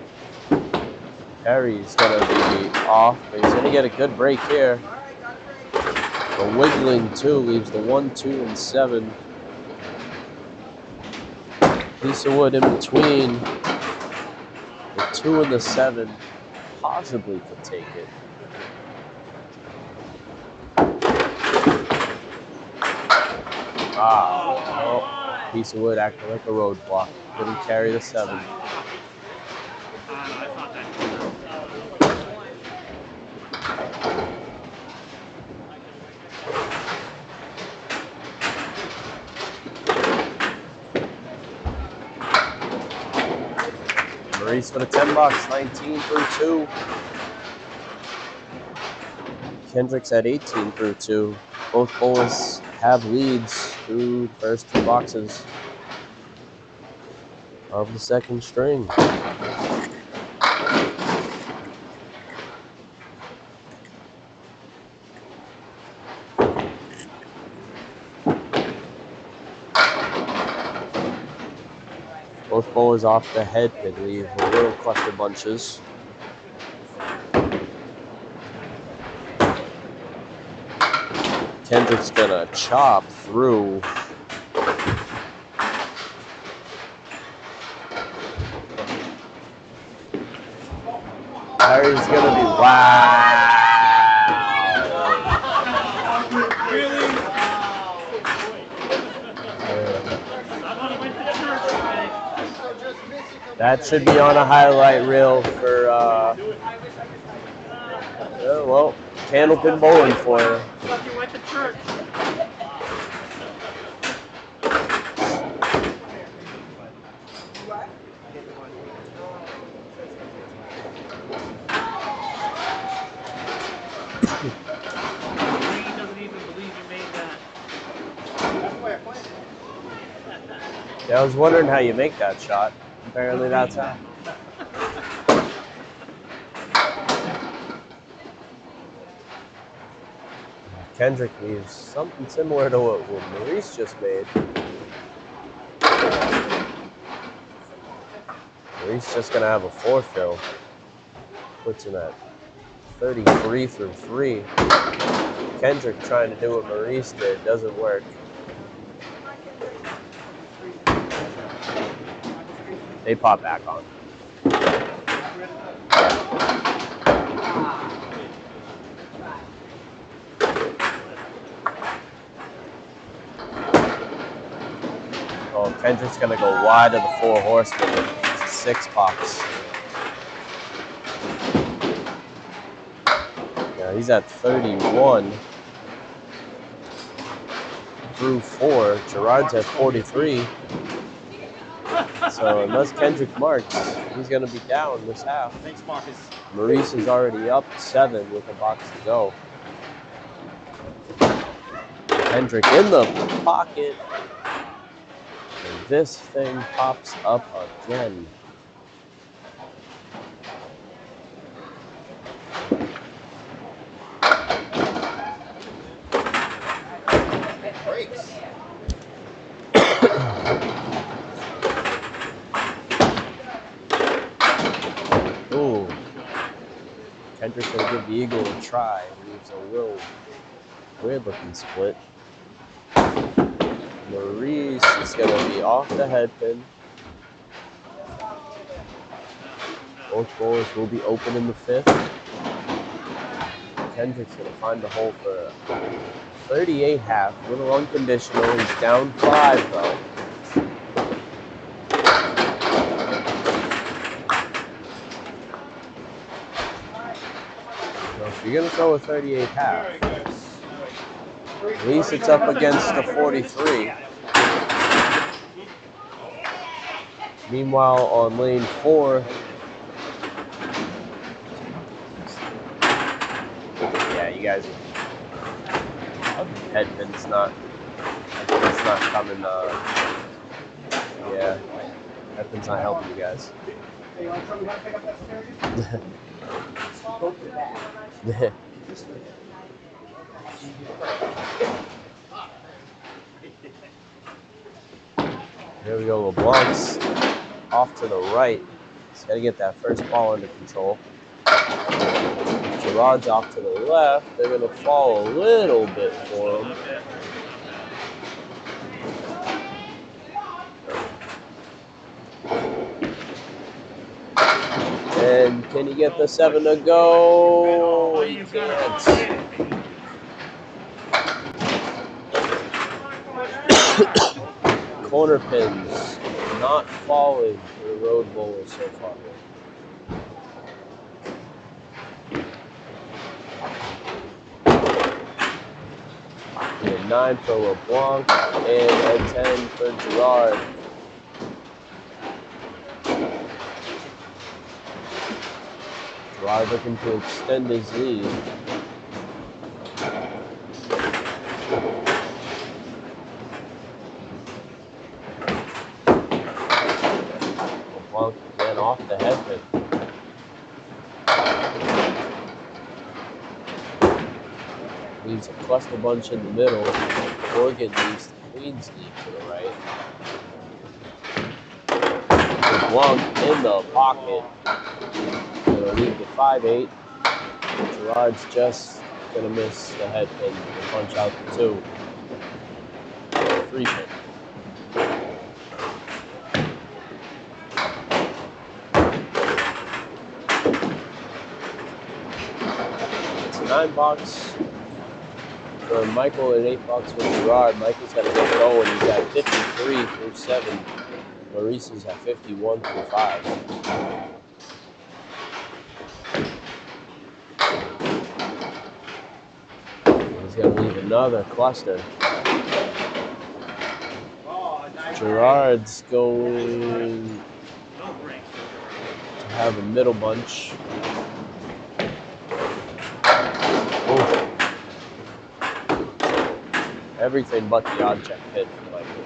S2: Perry's gonna be off, but he's gonna get a good break here. The wiggling 2 leaves the 1, 2, and 7. Piece of wood in between the 2 and the 7. Possibly could take it. Piece of wood acting like a roadblock. Couldn't carry the 7. Maurice for the 10 box, 19 through 2. Kendric's at 18 through 2. Both bowlers have leads through the first 2 boxes of the second string. Both bowlers off the head pin leave the little cluster bunches. Kendric's gonna chop through. Harry's gonna be That should be on a highlight reel for well, Candlepin bowling for you.
S1: You went to church. He doesn't even believe you made that.
S2: Yeah, I was wondering how you make that shot. Apparently that's how. Kendric leaves something similar to what Maurice just made. Maurice just gonna have a 4 fill. Puts him at 33 through 3. Kendric trying to do what Maurice did, doesn't work. They pop back on. Oh, Kendric's gonna go wide of the 4 horsemen. It's a 6 box. Yeah, he's at 31 through 4. Gerard's at 43. So unless Kendric marks, he's going to be down this half.
S5: Thanks, Marcus.
S2: Maurice is already up 7 with a box to go. Kendric in the pocket. And this thing pops up again.
S4: Breaks.
S2: Ooh. Kendric's gonna give the eagle a try. Leaves a real weird looking split. Maurice is gonna be off the head pin. Both bowlers will be open in the fifth. Kendric's gonna find the hole for 38 half, a little unconditional. He's down 5 though. So if you're gonna throw a 38 half, at least it's up against the 43. Meanwhile, on lane 4, yeah, you guys, headpin's not coming. Yeah, headpin's not helping you guys. Here we go, LeBlanc's off to the right. He's got to get that first ball under control. Gerard's off to the left. They're going to fall a little bit for him. And can he get the 7 to go? He can't. Corner pins not falling for the road bowlers so far. And 9 for LeBlanc and a 10 for Gerard. Gerard looking to extend his lead. LeBlanc again off the headpin. Leaves a cluster bunch in the middle. Horgan leaves the queen's deep to the right. LeBlanc in the pocket. Gonna leave the 5-8. Gerard's just gonna miss the head pin and punch out the 2. 3 pin. It's a 9 box for Michael and 8 bucks for Gerard. Michael's got to get going. He's at 53 through 7. Maurice is at 51 through 5. He's going to leave another cluster. Gerard's going to have a middle bunch. Everything but the object hit for Michael.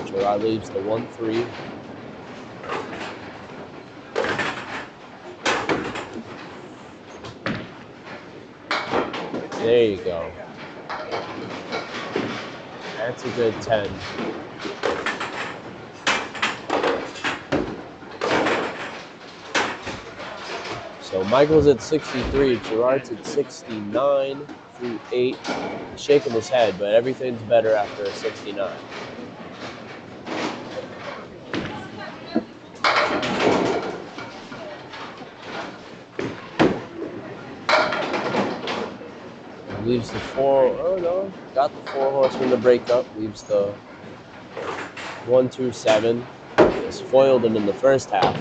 S2: Gerard leaves the 1-3. There you go. That's a good 10. So Michael's at 63, Gerard's at 69 through 8. He's shaking his head, but everything's better after a 69. Leaves the 4, oh no, got the 4 horse from the breakup. Leaves the 1-2-7. It's foiled him in the first half.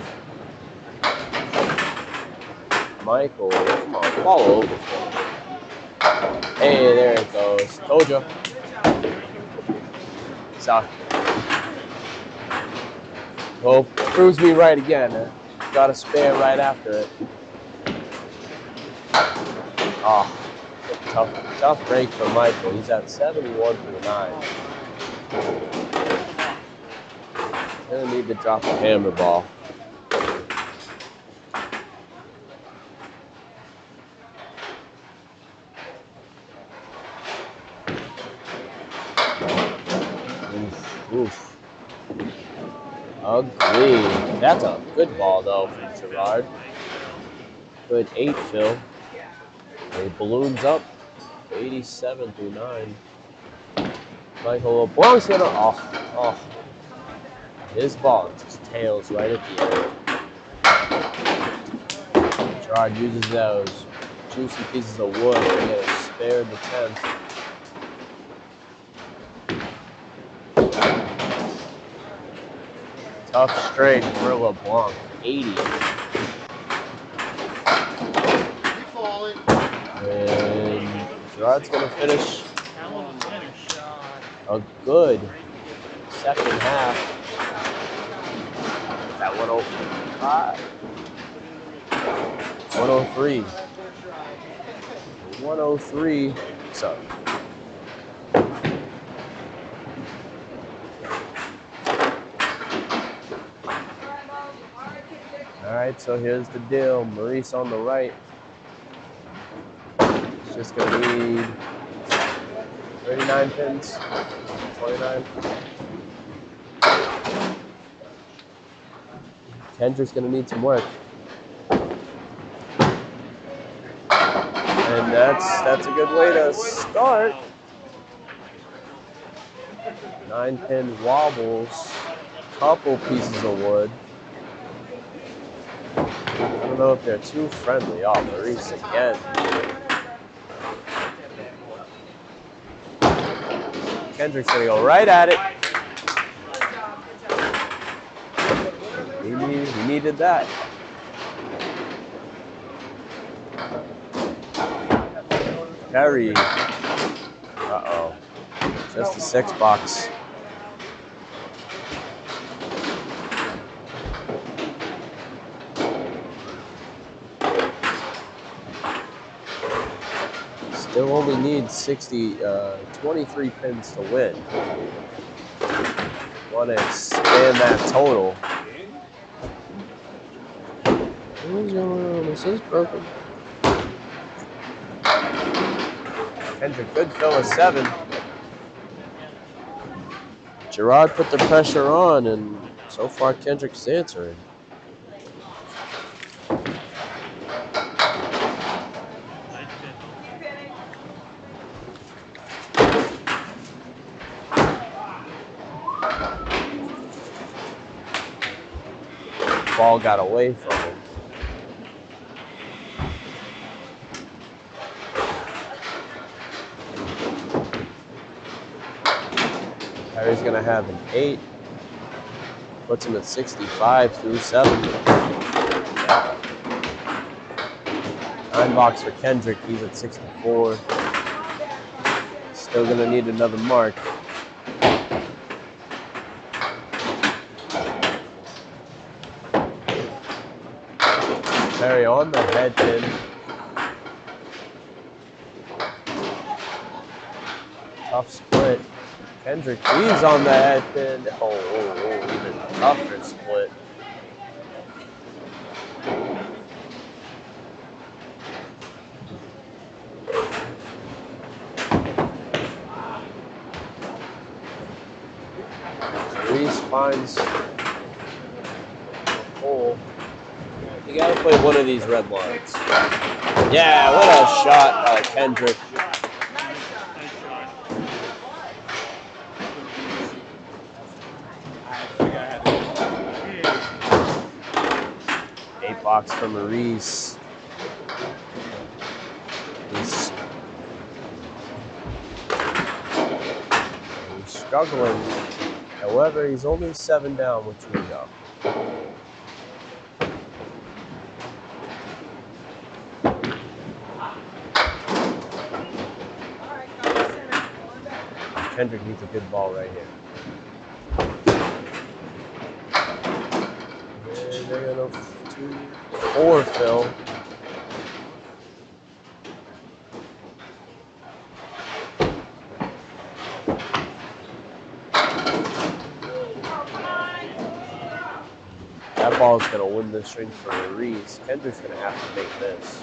S2: Michael, come on, fall over for him. Hey, there it goes. Told you. Sorry. Well, proves me right again. Got a spare right after it. Oh. Tough break for Michael. He's at 71 for the 9. Gonna need to drop a hammer ball. Oof. Ugly. That's a good ball though from Gerard. Good 8 fill. He balloons up. 87 through 9. Michael LeBlanc's gonna his ball just tails right at the end. Gerard uses those juicy pieces of wood to get a spare in the 10th. Tough straight for LeBlanc. 80. And Gerard's gonna finish a good second half. At 105. 103. 103. So. All right, so here's the deal. Maurice on the right. It's just gonna need 39 pins, 29. Kendric's gonna need some work. And that's a good way to start. 9-pin wobbles, couple pieces of wood. I don't know if they're too friendly. Oh, Maurice again. Kendric's gonna go right at it. He needed that. Carry. Uh-oh. Just a 6 box. Still only needs 23 pins to win. Want to expand that total. This is broken. Kendric good fill of 7. Gerard put the pressure on, and so far Kendric's answering. Ball got away from him. Harry's gonna have an 8. Puts him at 65 through 7. 9 box for Kendric. He's at 64. Still gonna need another mark. Harry on the head pin. Tough split. Kendric, he's on the head pin. Oh, even tougher split. Maurice finds a hole. You gotta play one of these red lines. Yeah, what a shot by Kendric. Box for Maurice. He's struggling. However, he's only 7 down, which we go. Kendric needs a good ball right here. And they're gonna 4 fill. That ball is going to win the string for Maurice. Kendric's going to have to make this.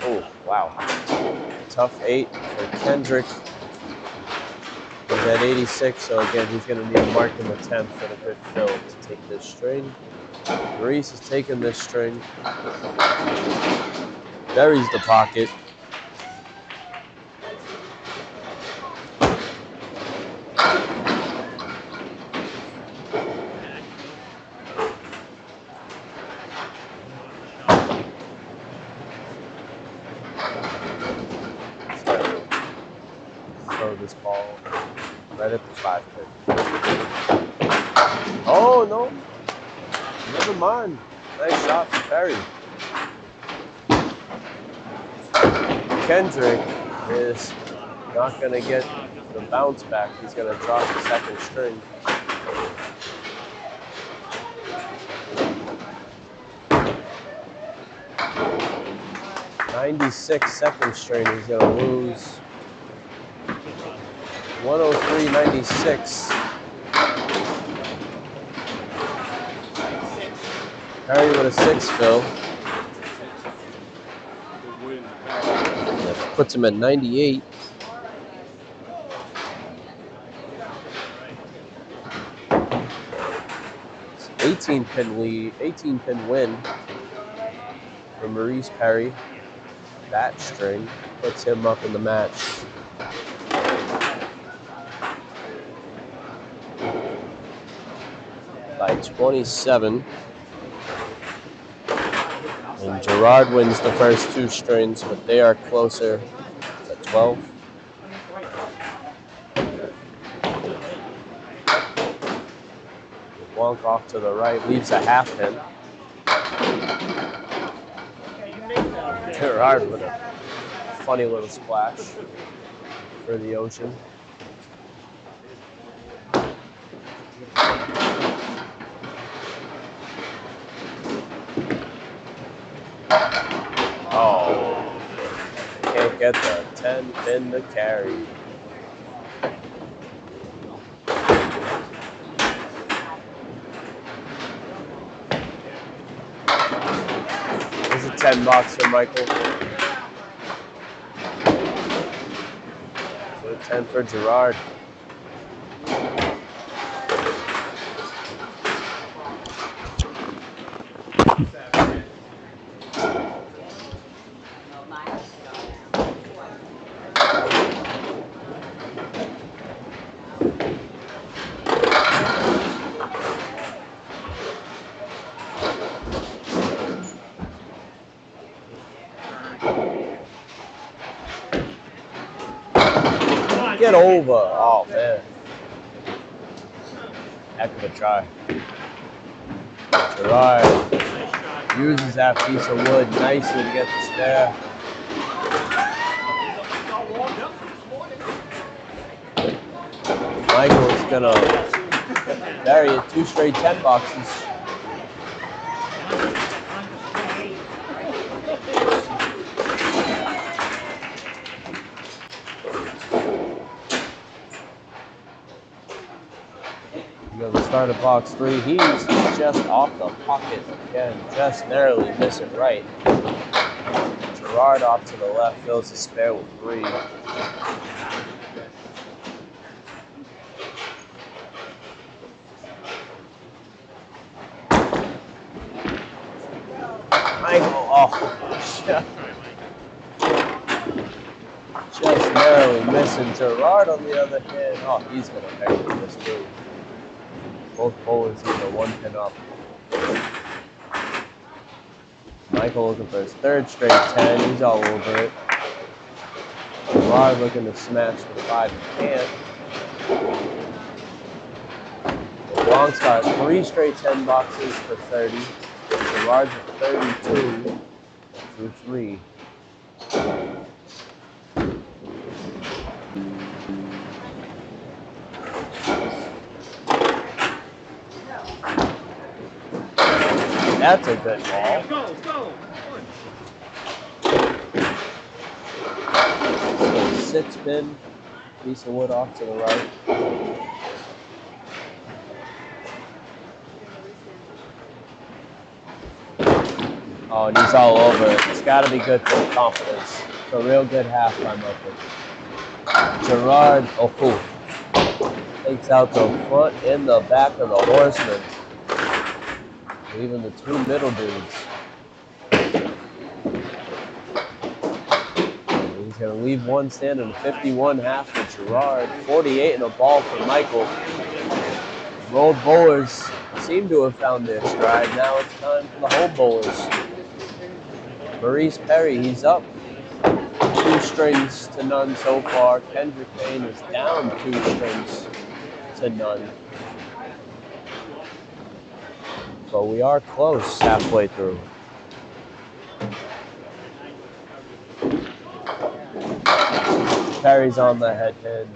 S2: Oh, wow. Tough 8 for Kendric. He's at 86, so again, he's going to need a mark in the 10th for the good fill to take this string. Maurice is taking this string. Buries the pocket. Throw this ball right at the 5 pin. Oh, no. Never mind. Nice shot for Perry. Kendric is not going to get the bounce back. He's going to drop the second string. .96 second string. He's going to lose 103.96. Perry with a 6 fill. That puts him at 98. It's 18 pin lead, 18 pin win for Maurice Perry. That string puts him up in the match. By 27. And Gerard wins the first 2 strings, but they are closer to 12. LeBlanc off to the right, leaves a half pin. Gerard with a funny little splash for the ocean. Oh, can't get the 10 pin to carry. There's a 10 box for Michael. So a 10 for Gerard. Get over. Oh, man. Heck of a try. Gerard uses that piece of wood nicely to get the spare. Michael's going to bury it 2 straight 10 boxes. Start at box 3. He's just off the pocket again, just narrowly missing right. Gerard off to the left, fills the spare with 3. Michael, oh, just narrowly missing. Gerard on the other hand, oh, he's gonna bury this too. Both bowlers either 1 pin up. Michael looking for his 3rd straight 10. He's all over it. Gerard looking to smash the 5 and can't. LeBlanc's got 3 straight 10 boxes for 30. Gerard's at 32 through 3. That's a good ball.
S1: Go, go.
S2: So 6-pin, piece of wood off to the right. Oh, and he's all over it. It's got to be good for the confidence. It's a real good halftime open. Gerard, takes out the front and the back of the horseman, leaving the two middle dudes. He's going to leave one standing, 51.5 for Gerard, 48 in a ball for Michael. Rolled bowlers seem to have found their stride. Now it's time for the home bowlers. Maurice Perry, he's up 2 strings to none so far. Kendric Payne is down 2 strings to none. But we are close halfway through. Perry's on the head pin.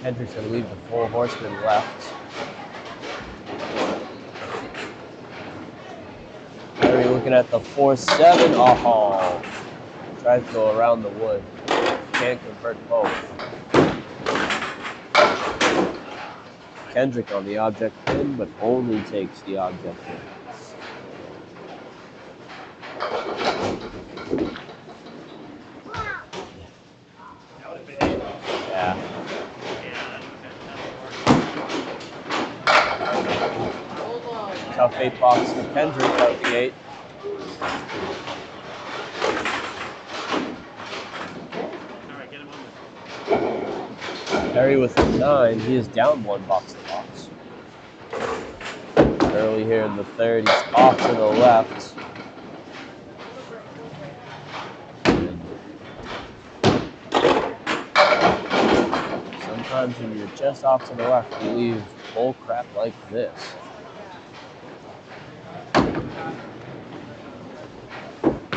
S2: Kendric's going to leave the 4 horsemen left. Perry looking at the 4-7. Oh, tries to go around the wood. Can't convert both. Kendric on the object pin, but only takes the object pin. Yeah. Tough 8 box for Kendric out the 8. Perry with a 9. He is down 1 box to box. Early here in the 3rd, he's off to the left. Sometimes when you're just off to the left, you leave bull crap like this.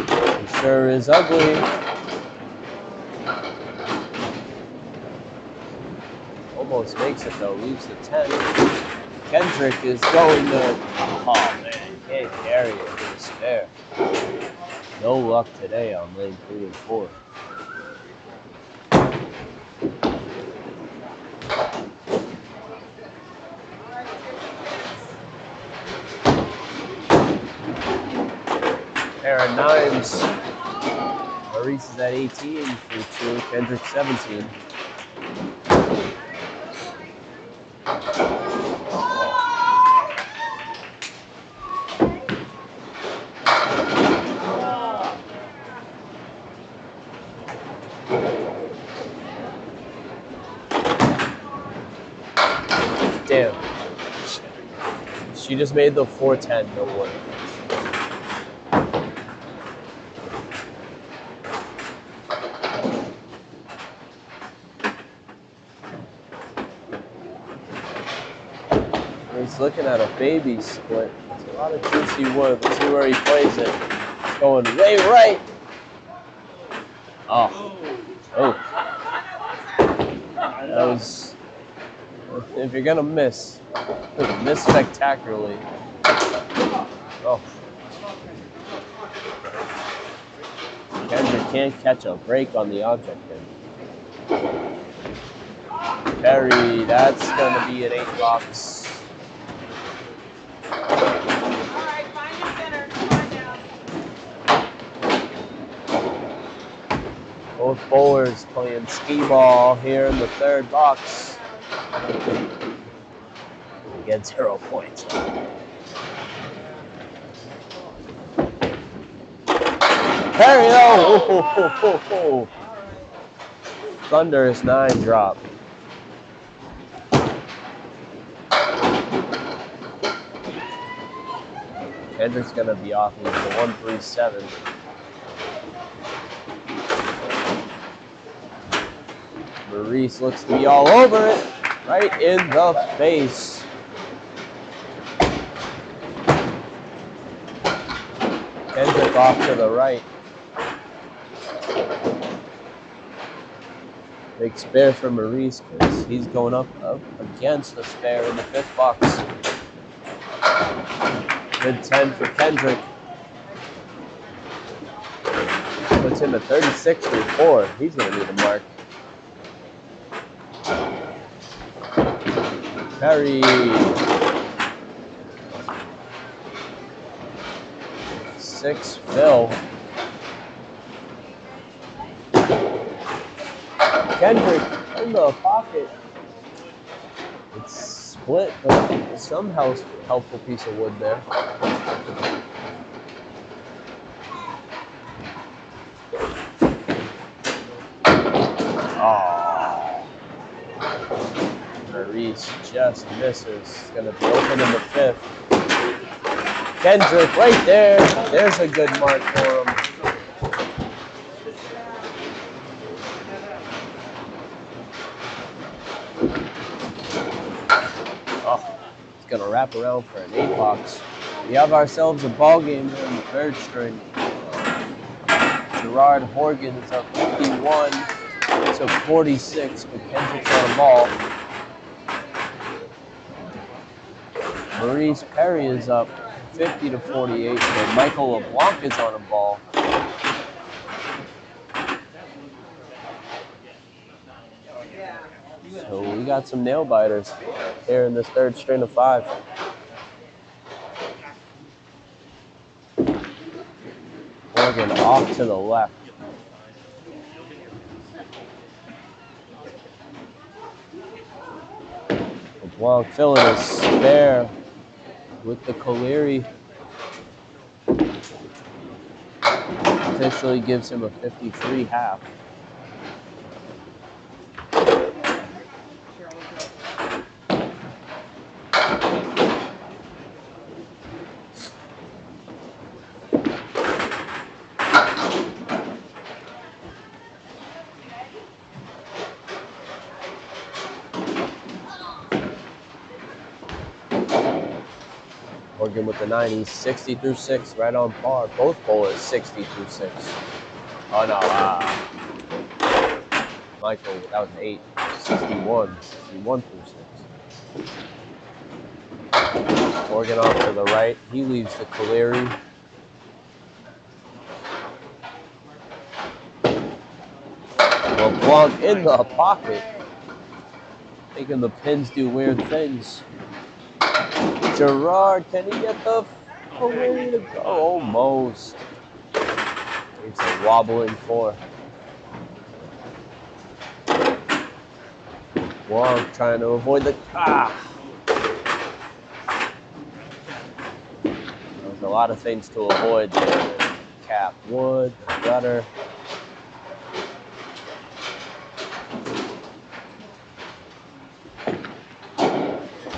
S2: It sure is ugly. Almost makes it though, leaves the 10. Kendric is going to, oh man, can't carry it, it's fair. No luck today on lane 3 and 4. Pair of 9s. Maurice is at 18 through 2, Kendric 17. Damn. She just made the 410 no wood. He's looking at a baby split. It's a lot of juicy wood. Let's see where he plays it. It's going way right. Oh. Oh. That was... If you're going to miss spectacularly. Oh. Kendric can't catch a break on the object pin. Perry, that's going to be an 8 box.
S8: Alright, find your center. Come on down.
S2: Both bowlers playing skee ball here in the 3rd box. We get 0 points. Perry, oh! Thunderous 9 drop. Kendric's gonna be off into 137. Maurice looks to be all over it, right in the face. Kendric off to the right. Big spare for Maurice because he's going up against a spare in the 5th box. Good 10 for Kendric. Puts him at 36 through 4. He's going to need a mark. Perry. 6 Phil. Kendric in the pocket. It's split, but some helpful piece of wood there. Oh. Maurice just misses. It's going to be open in the 5th. Kendric right there. There's a good mark for him. Going to wrap around for an 8 box. We have ourselves a ball game here in the 3rd string. Gerard Horgan is up 51 to 46, but Kendrick's on a ball. Maurice Perry is up 50 to 48, but Michael LeBlanc is on a ball. So we got some nail biters here in this 3rd string of 5. Horgan off to the left. LeBlanc filling a spare with the Colery. Officially gives him a 53.5. Horgan with the 90s, 60 through 6, right on par. Both bowlers 60 through 6. Oh no, Michael, that was an 8, 61 through 6. Horgan off to the right, he leaves the Colery. LeBlanc in the pocket, making the pins do weird things. Gerard, can he get the Colery to go? Almost. It's a wobbling 4. LeBlanc trying to avoid the There's a lot of things to avoid there. Cap wood, gutter.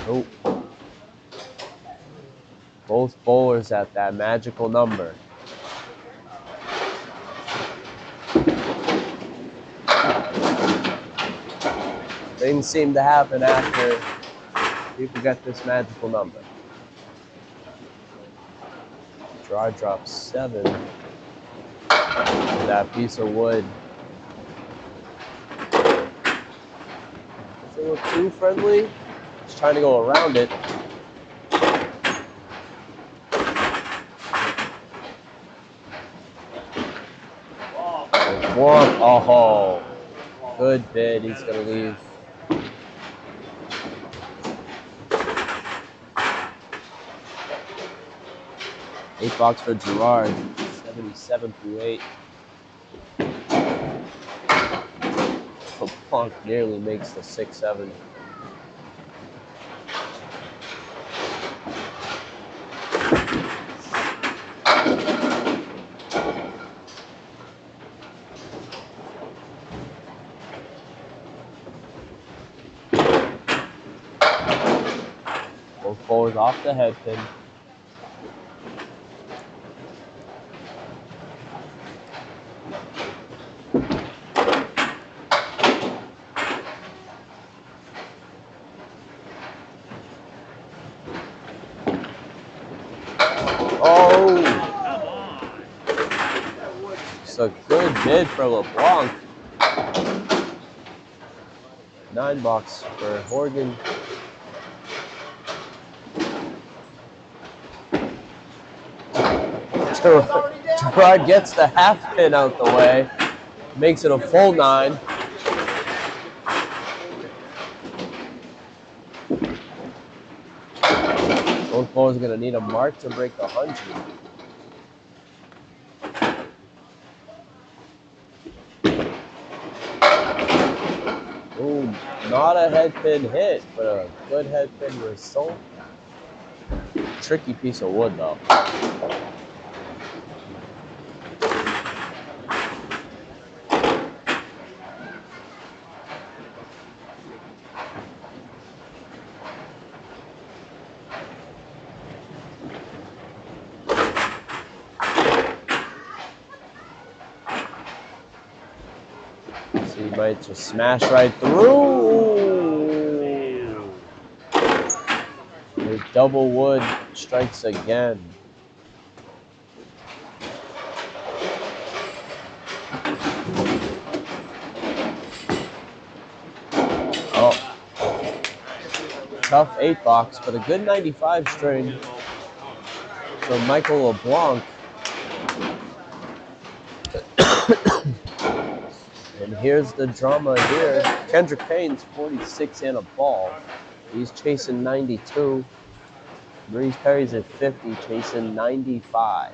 S2: Oh. Both bowlers at that magical number. Things seem to happen after people get this magical number. Gerard drops 7. That piece of wood. Does it look too friendly? Just trying to go around it. Oh, good bid. He's going to leave. Eight box for Gerard, 77 through 8. LeBlanc nearly makes the 6-7. Both bowlers off the head pin. It's a good bid for LeBlanc. 9 box for Horgan. Gerard gets the half pin out the way, makes it a full 9. Both bowlers are going to need a mark to break 100. Ooh, not a head pin hit, but a good head pin result. Tricky piece of wood, though. So he might just smash right through. The double wood strikes again. Oh, tough 8 box, but a good 95 string from Michael LeBlanc. And here's the drama here. Kendric Payne's 46 and a ball. He's chasing 92. Maurice Perry's at 50, chasing 95.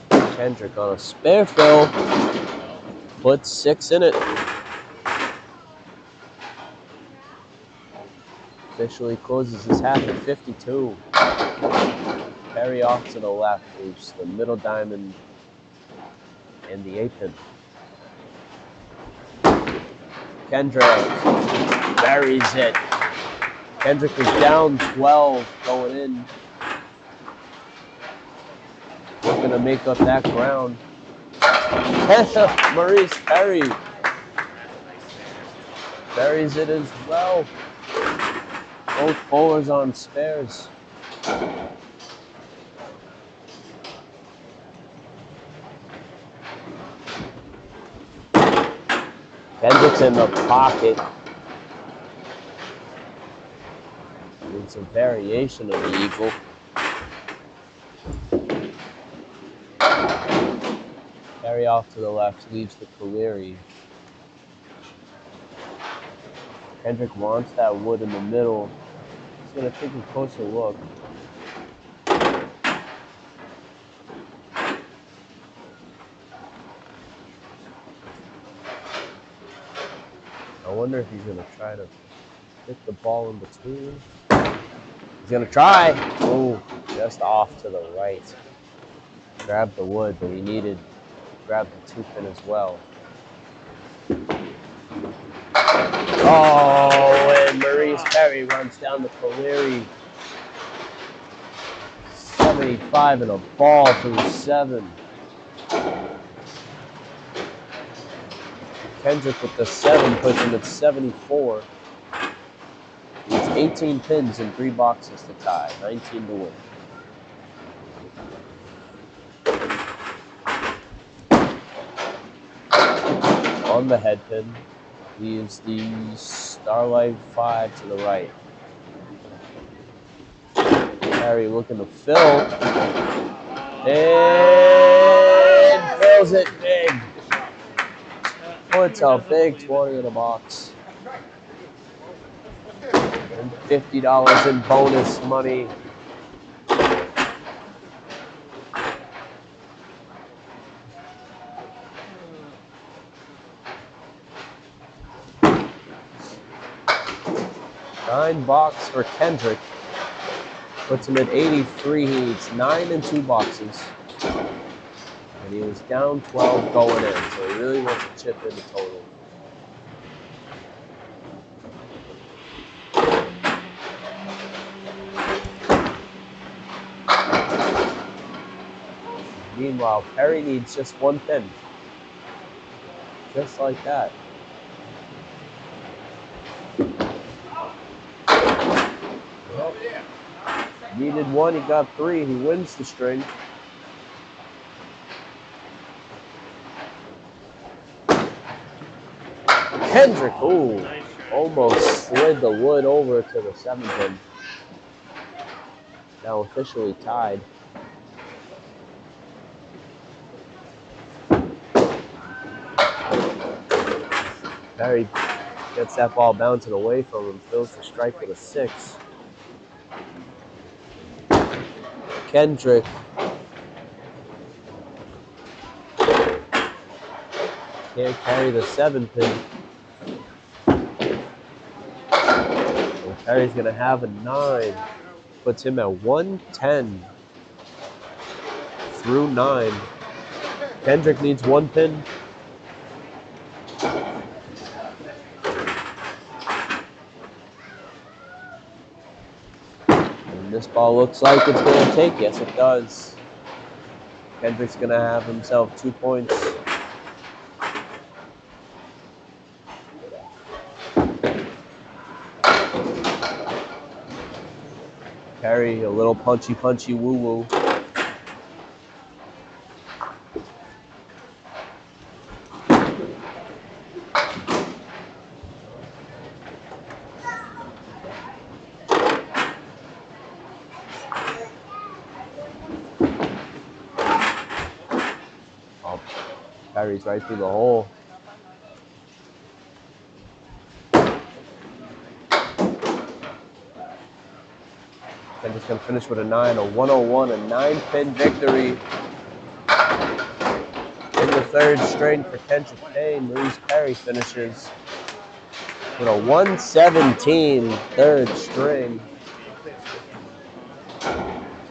S2: Kendric on a spare fill. Puts 6 in it. Officially closes his half at 52. Perry off to the left, leaves the middle diamond and the 8-pin. Kendric buries it. Kendric is down 12 going in. Looking to make up that ground. Maurice Perry buries it as well. Both bowlers on spares. Kendric's in the pocket. It's a variation of the eagle. Carry off to the left, leaves the Caleri. Kendric wants that wood in the middle. He's going to take a closer look. I wonder if he's going to try to hit the ball in between. He's going to try. Oh, just off to the right. Grabbed the wood, but he needed to grab the 2-pin as well. Oh, and Maurice Perry runs down the Caleri. 75 and a ball through 7. Kendric with the 7 puts him at 74. It's 18 pins and 3 boxes to tie, 19 to win. On the head pin, leaves the Starlight 5 to the right. Perry looking to fill. And fills it big. Puts a big 20 in the box. And $50 in bonus money. $9 for Kendric. Puts him at 83. He needs 9 and 2 boxes. And he was down 12 going in, so he really wants to chip in the total. Meanwhile, Perry needs just 1 pin. Just like that. Needed one, he got three. He wins the string. Kendric, ooh, almost slid the wood over to the 7 pin. Now officially tied. Perry gets that ball bouncing away from him, fills the strike with a 6. Kendric can't carry the 7 pin. So Perry's gonna have a 9. Puts him at 110 through 9. Kendric needs 1 pin. And this ball looks like it's going to take. Yes, it does. Kendric's going to have himself 2 points. Perry, a little punchy woo-woo. Perry's right through the hole. Kendrick's going to finish with a 9, a 101, a 9-pin victory. In the 3rd string for Kendric Payne, Maurice Perry finishes with a 117 3rd string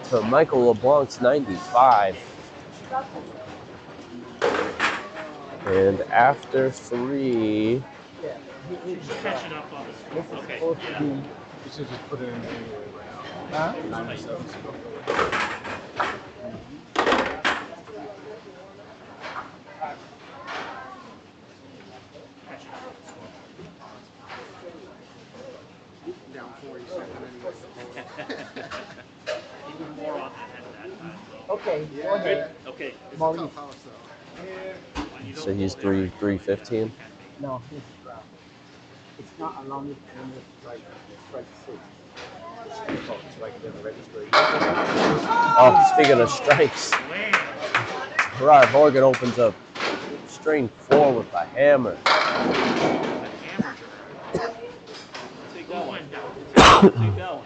S2: to Michael LeBlanc's 95. And after 3,
S1: Catching up on the score. Okay. Yeah.
S3: You should just put it in anyway right now.
S7: Huh?
S3: 97.
S4: Down 47 anyway.
S1: Even more on that end that time.
S7: Okay, go ahead.
S5: Okay.
S7: Maurice.
S4: Tough house though.
S2: so he's 315.
S7: No, he's it's not allowing you to only strike 6.
S2: Oh, speaking of strikes, Gerard Horgan opens up string 4 with a hammer.
S5: Take that one. Take that one.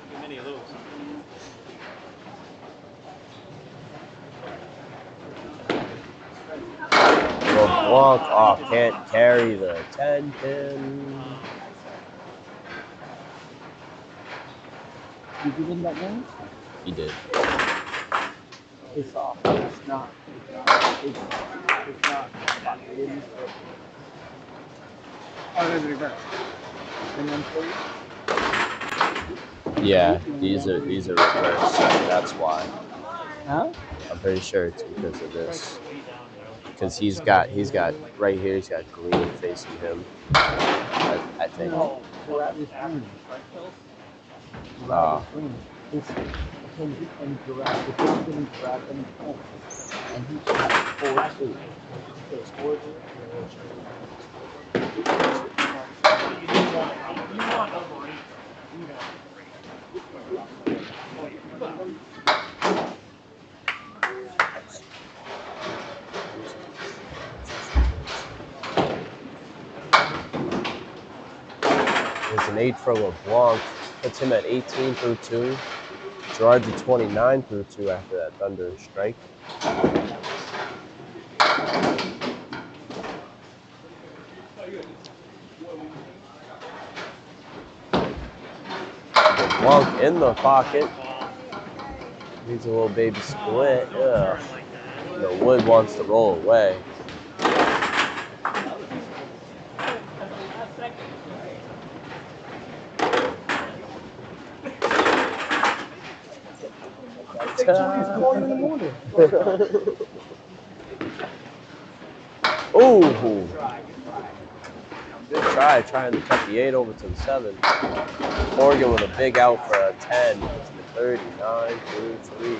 S5: Too many of those.
S2: LeBlanc, oh, can't carry the 10 pin.
S7: Did you win that game?
S2: He did.
S7: It's off. It's not. It's not.
S4: Oh, there's a reverse.
S7: And then for you?
S2: Yeah, these are reversed. That's why.
S7: Huh?
S2: I'm pretty sure it's because of this. Because he's got right here. He's got green facing him. I think.
S7: No, Gerard is green.
S2: Ah.
S7: It's Kendric and Gerard. The first one is Gerard and home. And he's got 4-2.
S2: There's an 8 for LeBlanc. Puts him at 18 through 2. Gerard's at 29 through 2 after that thunder strike. LeBlanc in the pocket. Needs a little baby split. Ugh. The wood wants to roll away.
S7: Good
S2: trying to cut the 8 over to the 7. Horgan with a big out for a 10. It's the 39 through 3.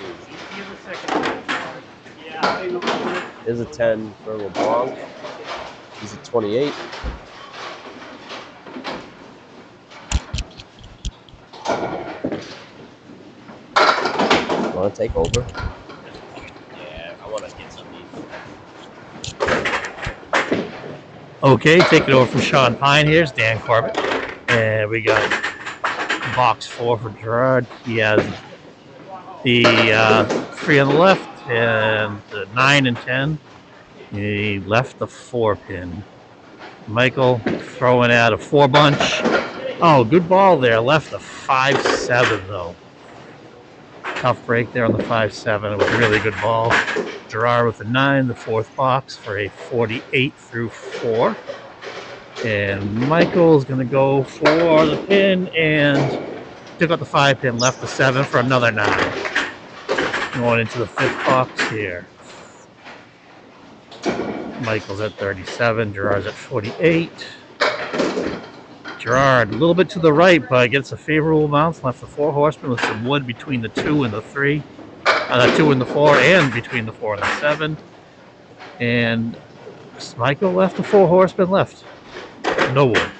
S2: Here's a 10 for LeBlanc. He's a 28. Want to take over? Yeah, I want to get some deep.
S9: Okay, taking over from Sean Payne. Here's Dan Corbett. And we got box 4 for Gerard. He has the 3 on the left and the 9 and 10. He left the 4 pin. Michael throwing out a 4 bunch. Oh, good ball there. Left the 5-7 though. Tough break there on the 5-7. It was a really good ball. Gerard with the 9, the 4th box for a 48 through 4. And Michael's going to go for the pin and took out the 5 pin, left the 7 for another 9. Going into the 5th box here. Michael's at 37, Gerard's at 48. Gerard, a little bit to the right, but gets a favorable bounce. Left the 4 horsemen with some wood between the 2 and the 3. The 2 and the 4, and between the 4 and the 7. And Michael left the 4 horsemen left. No wood.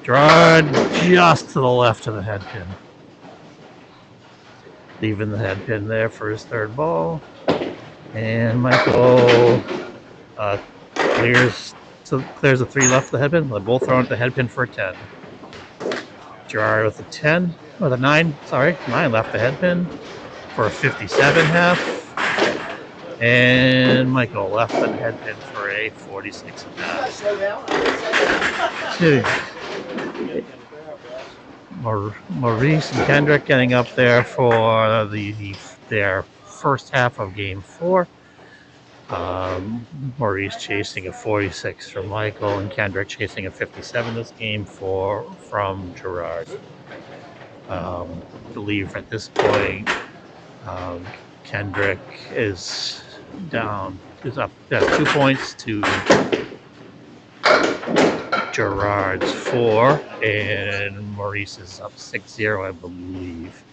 S9: Gerard just to the left of the head pin. Leaving the head pin there for his 3rd ball. And Michael clears a 3 left of the head pin. They're both throwing at the head pin for a 10. Gerard with a 10, or the 9, sorry, 9 left the head pin for a 57 half. And Michael left the head pin for a 46 and a half. Maurice and Kendric getting up there for their first half of game 4. Maurice chasing a 46 from Michael, and Kendric chasing a 57 this game from Gerard. I believe at this point Kendric is up 2 points to Gerard's 4, and Maurice is up 6-0, I believe.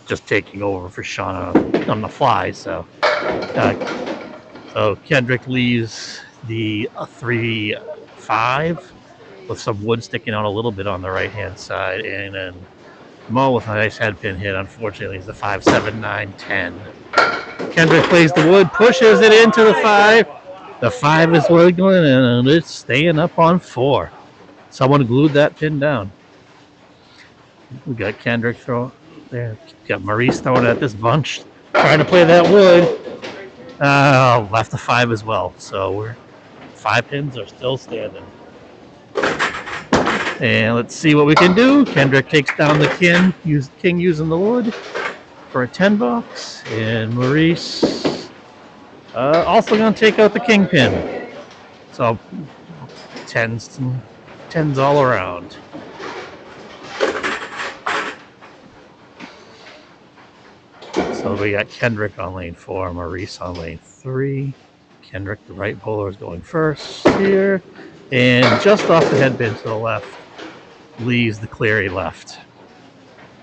S9: Just taking over for Sean on the fly, so Kendric leaves the 3-5 with some wood sticking out a little bit on the right hand side, and then Mo with a nice head pin hit. Unfortunately, is the 5-7-9-10. Kendric plays the wood, pushes it into the 5. The 5 is wiggling, and it's staying up on 4. Someone glued that pin down. We got Kendric throwing there. Got Maurice throwing at this bunch, trying to play that wood. Left the 5 as well. So 5 pins are still standing. And let's see what we can do. Kendric takes down the king using the wood for a 10 box, and Maurice also going to take out the king pin. So 10s all around. So we got Kendric on lane 4, Maurice on lane 3. Kendric, the right bowler, is going first here. And just off the head pin to the left leaves the Cleary left.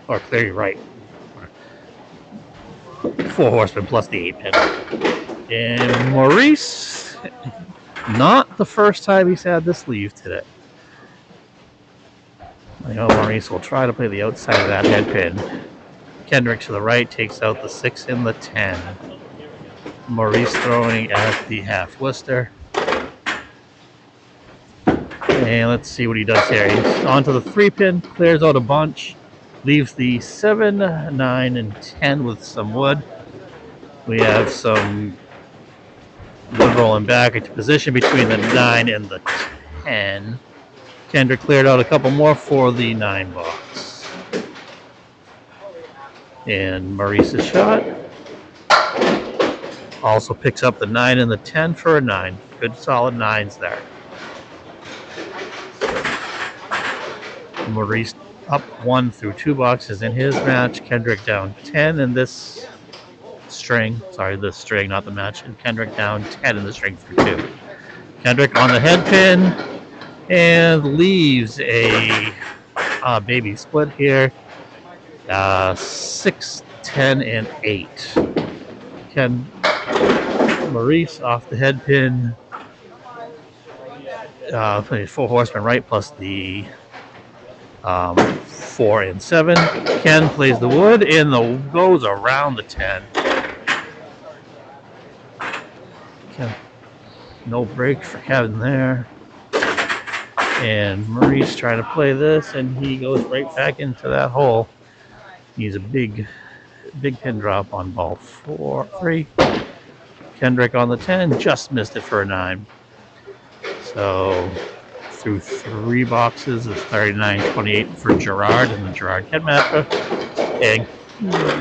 S9: Or Cleary right. 4 horsemen plus the 8 pin. And Maurice, not the first time he's had this leave today. I know Maurice will try to play the outside of that head pin. Kendric to the right takes out the 6 and the 10. Maurice throwing at the half Worcester. And let's see what he does here. He's onto the 3 pin, clears out a bunch, leaves the 7, 9, and 10 with some wood. We have some wood rolling back into position between the 9 and the 10. Kendric cleared out a couple more for the 9 box. And Maurice's shot also picks up the 9 and the 10 for a 9. Good solid 9s there. Maurice up 1 through 2 boxes in his match. Kendric down 10 in this string. Sorry, this string, not the match. And Kendric down 10 in the string for 2. Kendric on the head pin. and leaves a baby split here. 6, 10, and 8. Ken Maurice off the head pin. 4 horsemen right plus the 4 and 7. Ken plays the wood and goes around the 10. Ken, no break for Kevin there. And Maurice trying to play this, and he goes right back into that hole. He's a big pin drop on ball 3. Kendric on the 10, just missed it for a 9. So through 3 boxes is 39-28 for Gerard and the Gerard Headmaster. And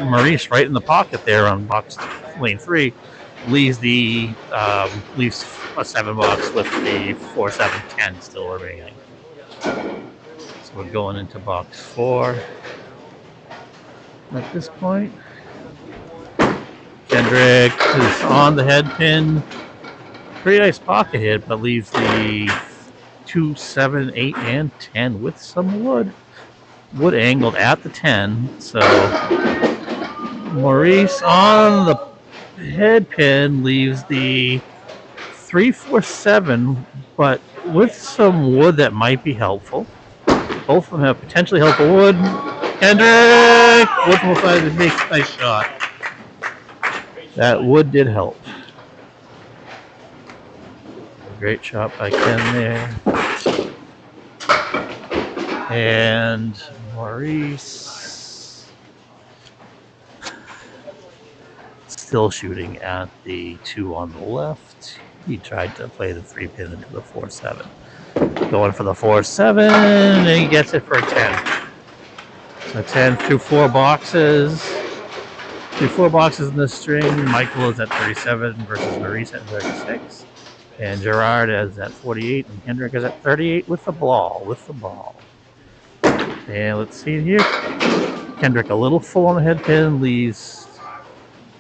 S9: Maurice right in the pocket there on box lane 3 leaves leaves a 7 box with the 4, 7, 10 still remaining. So we're going into box 4 at this point. Kendric is on the head pin. Pretty nice pocket hit, but leaves the 2, 7, 8, and 10 with some wood. Wood angled at the 10. So Maurice on the head pin leaves the 3, 4, 7, but with some wood that might be helpful. Both of them have potentially helpful wood. Kendric! Wood will find a nice shot. That wood did help. Great shot by Ken there. And Maurice still shooting at the 2 on the left. He tried to play the 3 pin into the 4, 7. Going for the 4, 7, and he gets it for a 10. So 10 through 4 boxes. Through 4 boxes in this string. Michael is at 37 versus Maurice at 36. And Gerard is at 48, and Kendric is at 38 with the ball. And let's see here. Kendric a little full on the head pin, leaves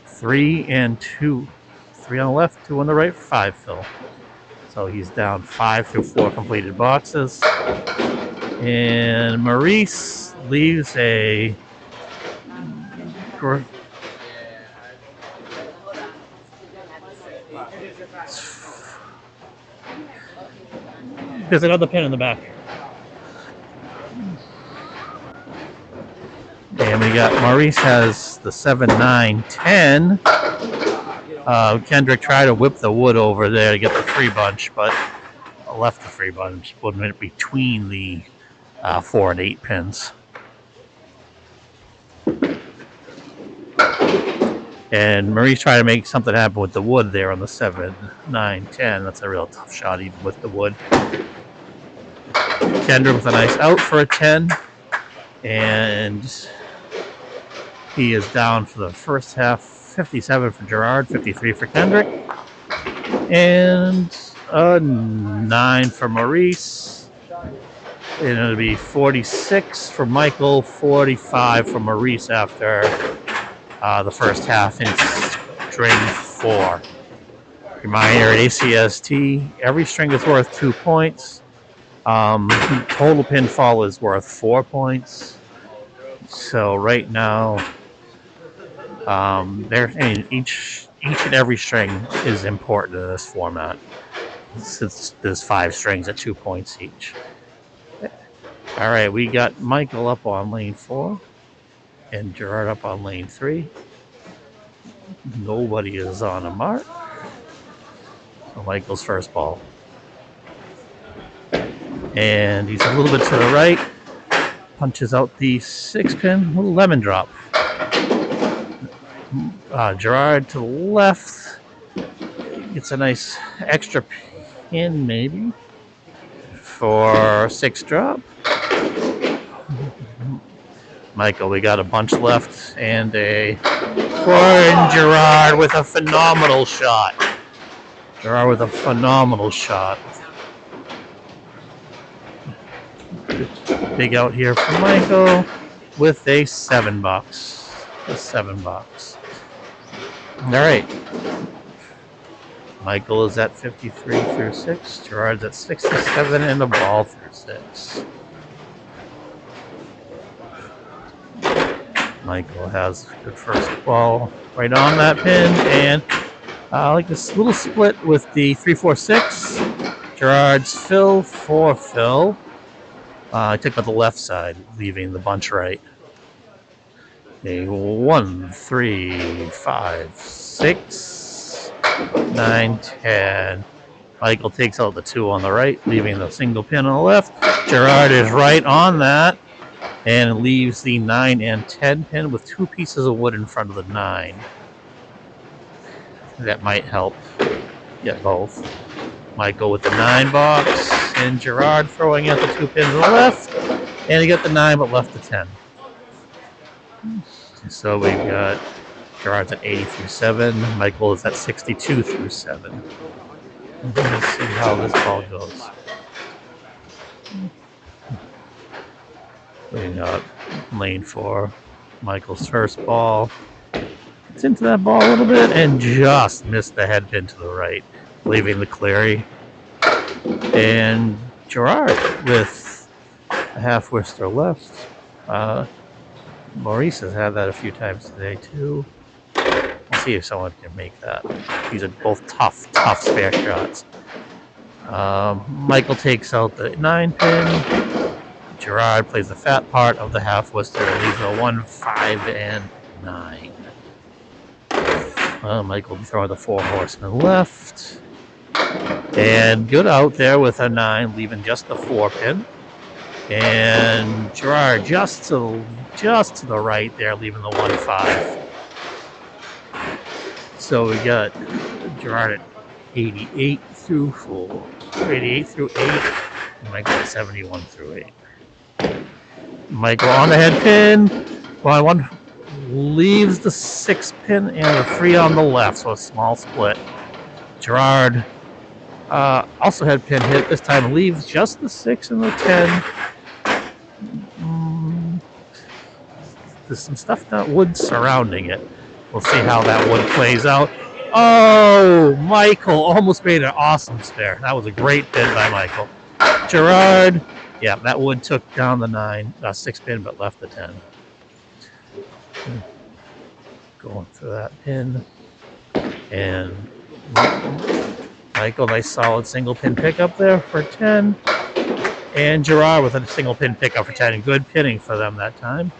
S9: 3 and 2. 3 on the left, 2 on the right, 5 fill. So he's down 5 through 4 completed boxes. And Maurice leaves a because I got the pin in the back. And we got Maurice has the 7, 9, 10. Kendric tried to whip the wood over there to get the 3 bunch, but left the 3 bunch, putting it between the 4 and 8 pins. And Maurice tried to make something happen with the wood there on the 7, 9, 10. That's a real tough shot even with the wood. Kendric with a nice out for a 10. And he is down for the first half. 57 for Gerard, 53 for Kendric. And a 9 for Maurice. And it'll be 46 for Michael, 45 for Maurice after the first half in string 4. Reminder at ACST, every string is worth 2 points. Total pinfall is worth 4 points. So right now, each and every string is important in this format, since there's 5 strings at 2 points each. All right, we got Michael up on lane 4 and Gerard up on lane 3. Nobody is on a mark. So Michael's first ball. And he's a little bit to the right. Punches out the 6 pin, little lemon drop. Gerard to the left. Gets a nice extra pin maybe for 6 drop. Michael, we got a bunch left and a Gerard with a phenomenal shot. Gerard with a phenomenal shot. Big out here for Michael with a 7 box. A 7 box. All right. Michael is at 53 through 6. Gerard's at 67 and the ball through 6. Michael has good first ball right on that pin, and like this little split with the 3-4-6. Gerard's fill for fill. I took out the left side, leaving the bunch right. A 1, 3, 5, 6, 9, 10. Michael takes out the 2 on the right, leaving the single pin on the left. Gerard is right on that and leaves the 9 and 10 pin with 2 pieces of wood in front of the 9. That might help get both. Michael with the 9 box, and Gerard throwing out the 2 pins on the left, and he got the 9 but left the 10. So we've got Gerard's at 80 through 7, Michael is at 62 through 7. Let's see how this ball goes. We got lane 4, Michael's first ball. It's into that ball a little bit and just missed the head pin to the right, leaving the cleary. And Gerard with a half Worcester left. Maurice has had that a few times today too. We'll see if someone can make that. These are both tough spare shots. Michael takes out the 9 pin. Gerard plays the fat part of the half Worcester and leaves a 1, 5, and 9. Michael will be throwing the 4 horsemen left. And good out there with a 9, leaving just the 4 pin. And Gerard just to the right there, leaving the 1, 5. So we got Gerard at 88 through 4, 88 through 8, and Michael at 71 through 8. Michael on the head pin. 1 leaves the 6 pin and the 3 on the left, so a small split. Gerard also had pin hit. This time leaves just the 6 and the 10. There's some stuff that wood surrounding it. We'll see how that wood plays out. Oh, Michael almost made an awesome spare. That was a great pin by Michael. Gerard, yeah, that wood took down the 6 pin, but left the 10. Going for that pin. And Michael, nice solid single pin pickup there for 10. And Gerard with a single pin pickup for 10. Good pinning for them that time.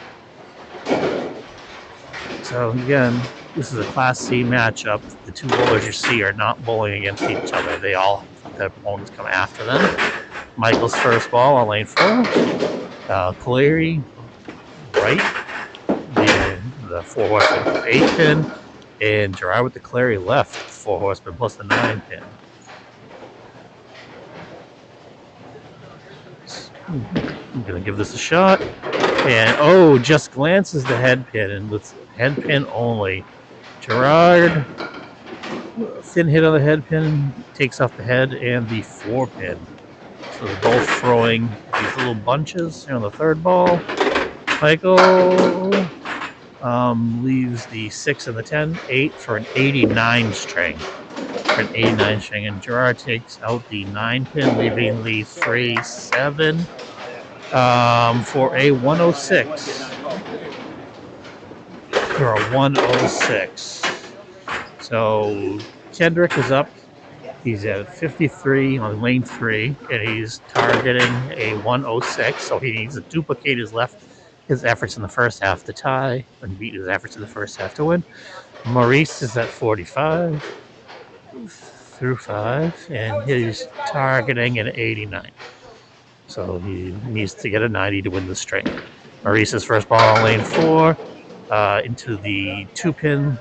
S9: So again, this is a Class C matchup. The 2 bowlers you see are not bowling against each other. Their opponents come after them. Michael's first ball on lane 4. Cleary, right. The 4 horseman 8 pin. And Gerard with the Cleary left, 4 horsemen plus the 9 pin. I'm going to give this a shot. And, just glances the head pin, and with head pin only. Gerard, thin hit on the head pin, takes off the head and the 4 pin. So they're both throwing these little bunches on the 3rd ball. Michael leaves the 6 and the 10, 8 for an 89 string. And Gerard takes out the 9 pin, leaving the 3, 7 for a 106. For a 106. So Kendric is up. He's at 53 on lane 3, and he's targeting a 106. So he needs to duplicate his efforts in the first half to tie and beat his efforts in the first half to win. Maurice is at 45 through 5, and he's targeting an 89. So he needs to get a 90 to win the string. Maurice's first ball on lane 4 into the 2 pin,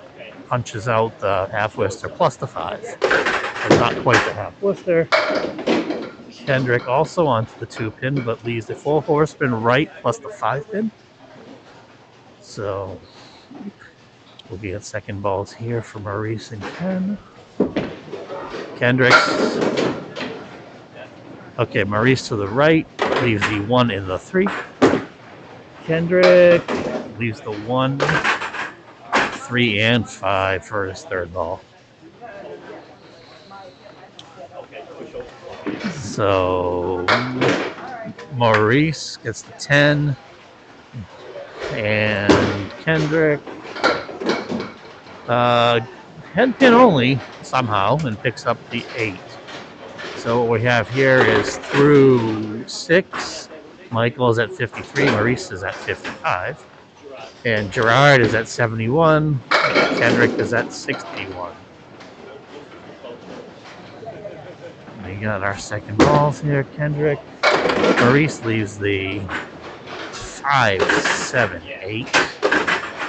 S9: punches out the half Worcester plus the 5. But not quite the half Worcester. Kendric also onto the 2 pin, but leaves the 4 horseman right plus the 5 pin. So we'll be at second balls here for Maurice and Ken. Kendrick's. Okay, Maurice to the right, leaves the 1 in the 3. Kendric leaves the 1, 3, and 5 for his 3rd ball. So Maurice gets the 10, and Kendric head pin only somehow and picks up the 8. So what we have here is through 6. Michael's at 53. Maurice is at 55. And Gerard is at 71. Kendric is at 61. We got our second balls here. Kendric. Maurice leaves the 5, 7, 8.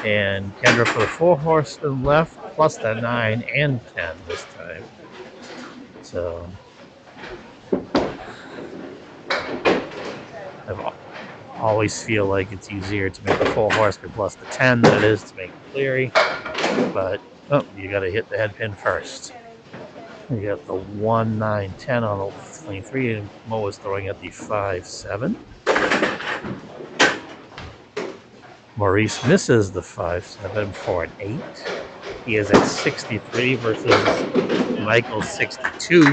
S9: And Kendric for the 4 horsemen left, plus the 9 and 10 this time. So I always feel like it's easier to make the 4 horsemen plus the 10 than it is to make the Cleary. But you got to hit the head pin first. You got the 1, 9, 10 on the 23, and Mo is throwing at the 5, 7. Maurice misses the 5, 7 for an 8. He is at 63 versus Michael's 62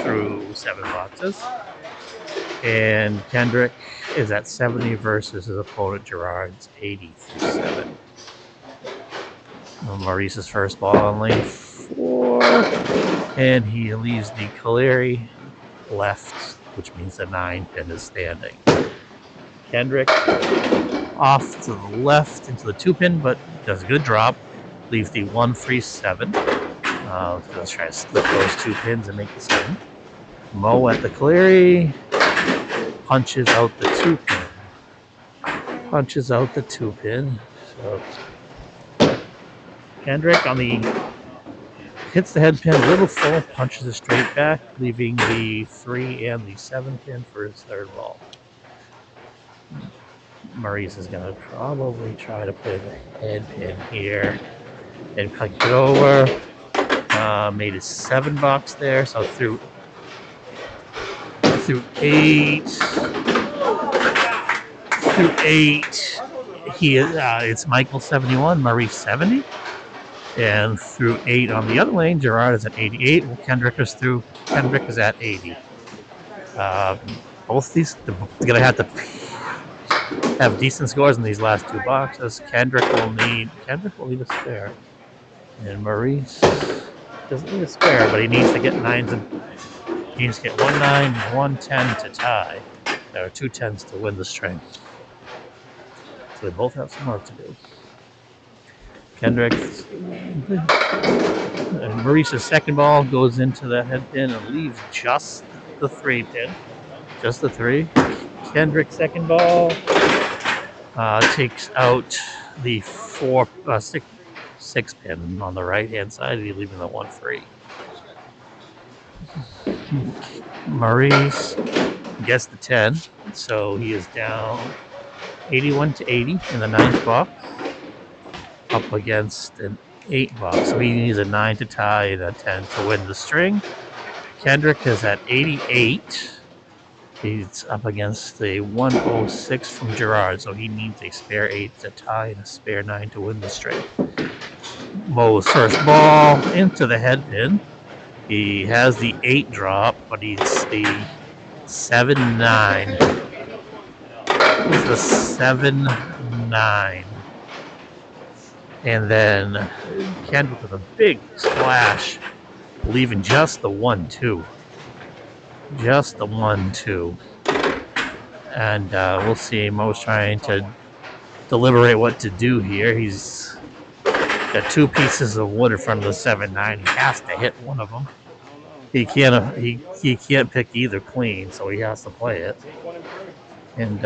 S9: through 7 boxes. And Kendric is at 70 versus his opponent Gerard's 80 through 7. Maurice's first ball on lane 4. And he leaves the Cleary left, which means the 9 pin is standing. Kendric off to the left into the 2 pin, but does a good drop. Leaves the 1, 3, 7. Let's try to split those 2 pins and make the 7. Mo at the Cleary punches out the 2 pin. Punches out the 2 pin. So Kendric on the hits the head pin a little full, punches it straight back, leaving the 3 and the 7 pin for his third ball. Maurice is going to probably try to put a head pin here and cut it over. Made his 7 box there, so through 8. Through 8, he is it's Michael 71, Maurice 70. And through 8 on the other lane, Gerard is at 88. Well, Kendric is at 80. Both these, they're going to have to have decent scores in these last 2 boxes. Kendric will need a spare. And Maurice doesn't need a spare, but he needs to get 9s and he needs to get 1 9 and 1 10 to tie. There are 2 10s to win the string. So they both have some work to do. Kendric and Maurice's second ball goes into the head pin and leaves just the 3 pin. Just the 3. Kendric's second ball takes out the 6 pin on the right hand side, leaving the 1 free. Maurice gets the 10, so he is down 81 to 80 in the 9th box, up against an 8 box. So he needs a 9 to tie and a 10 to win the string. Kendric is at 88. He's up against the 106 from Gerard, so he needs a spare 8 to tie and a spare 9 to win the string. Mo's first ball into the head pin. He has the 8 drop, but he's the 7-9. It's the 7-9. And then Kendric with a big splash, leaving just the 1-2. Just the 1-2. And we'll see. Mo's trying to deliberate what to do here. He's got 2 pieces of wood in front of the 7-9. He has to hit one of them. He can't pick either clean, so he has to play it. And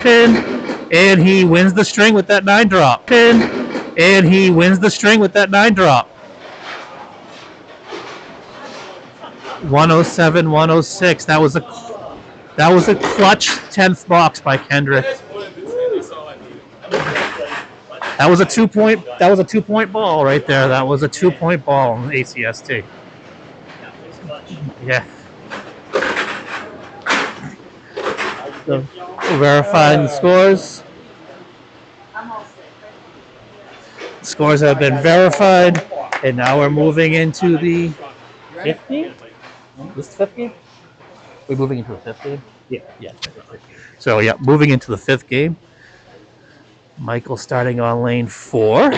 S9: pin, and he wins the string with that 9 drop. Pin, and he wins the string with that 9 drop. 107, 106. That was a clutch 10th box by Kendric. That was a 2-point ball right there. That was a 2-point ball on ACST. Yeah. So verifying the scores. Scores have been verified, and now we're moving into the 50. This is the 5th game? We're moving into the 5th game?
S3: Yeah.
S9: Yeah. So, yeah, moving into the 5th game. Michael starting on lane 4.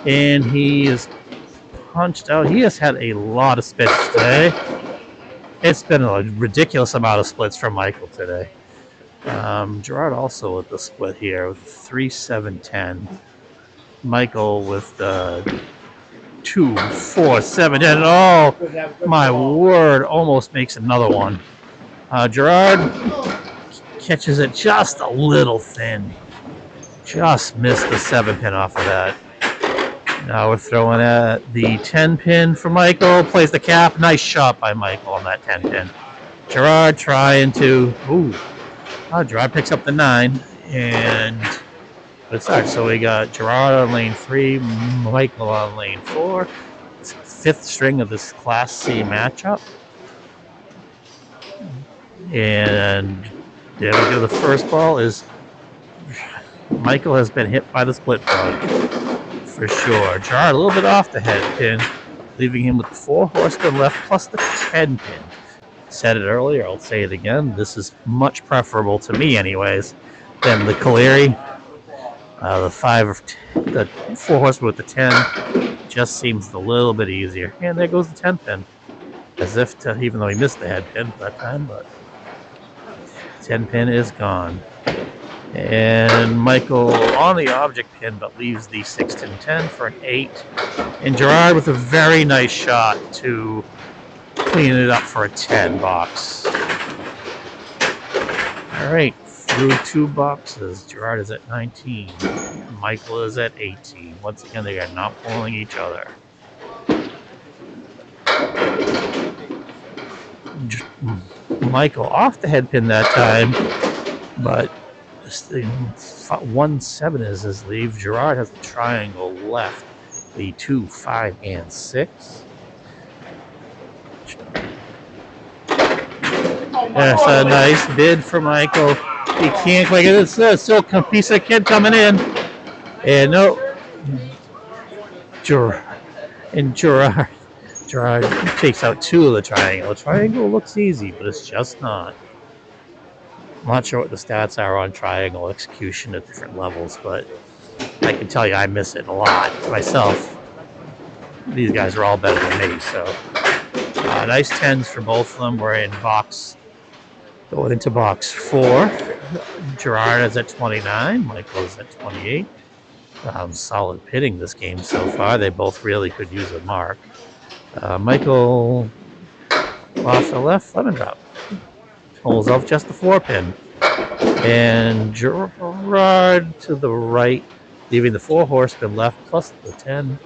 S9: And he is punched out. He has had a lot of splits today. It's been a ridiculous amount of splits from Michael today. Gerard also with the split here with 3-7-10. Michael with 2-4-7-10. Oh, my word. Almost makes another one. Gerard catches it just a little thin. Just missed the 7-pin off of that. Now we're throwing at the 10-pin for Michael. Plays the cap. Nice shot by Michael on that 10-pin. Gerard trying to... Ooh. Gerard picks up the 9. And... But starts. So we got Gerard on lane 3. Michael on lane 4. It's the 5th string of this Class C matchup. And... There we go. The first ball is... Michael has been hit by the split bug. For sure. Gerard a little bit off the head pin, leaving him with the 4 horsemen left plus the 10 pin. Said it earlier, I'll say it again. This is much preferable to me, anyways, than the Caleri. The 4 horsemen with the 10 just seems a little bit easier. And there goes the 10 pin. As if to, even though he missed the head pin that time, but 10 pin is gone. And Michael on the object pin, but leaves the 6-10 for an 8. And Gerard with a very nice shot to clean it up for a 10 box. All right, through 2 boxes. Gerard is at 19. Michael is at 18. Once again, they are not pulling each other. Michael off the head pin that time, but 1-7 is his leave. Gerard has the triangle left, the 2, 5, and 6. That's a nice bid for Michael. He can't quite get it. Still a piece of kid coming in. And no. Gerard takes out 2 of the triangle. The triangle looks easy, but it's just not. I'm not sure what the stats are on triangle execution at different levels, but I can tell you I miss it a lot myself. These guys are all better than me, so nice 10s for both of them. We're in box, going into box 4. Gerard is at 29. Michael is at 28. Solid pitting this game so far. They both really could use a mark. Michael off the left, lemon drop. Pulls off just the 4-pin. And Gerard to the right, leaving the 4 horsemen left plus the 10.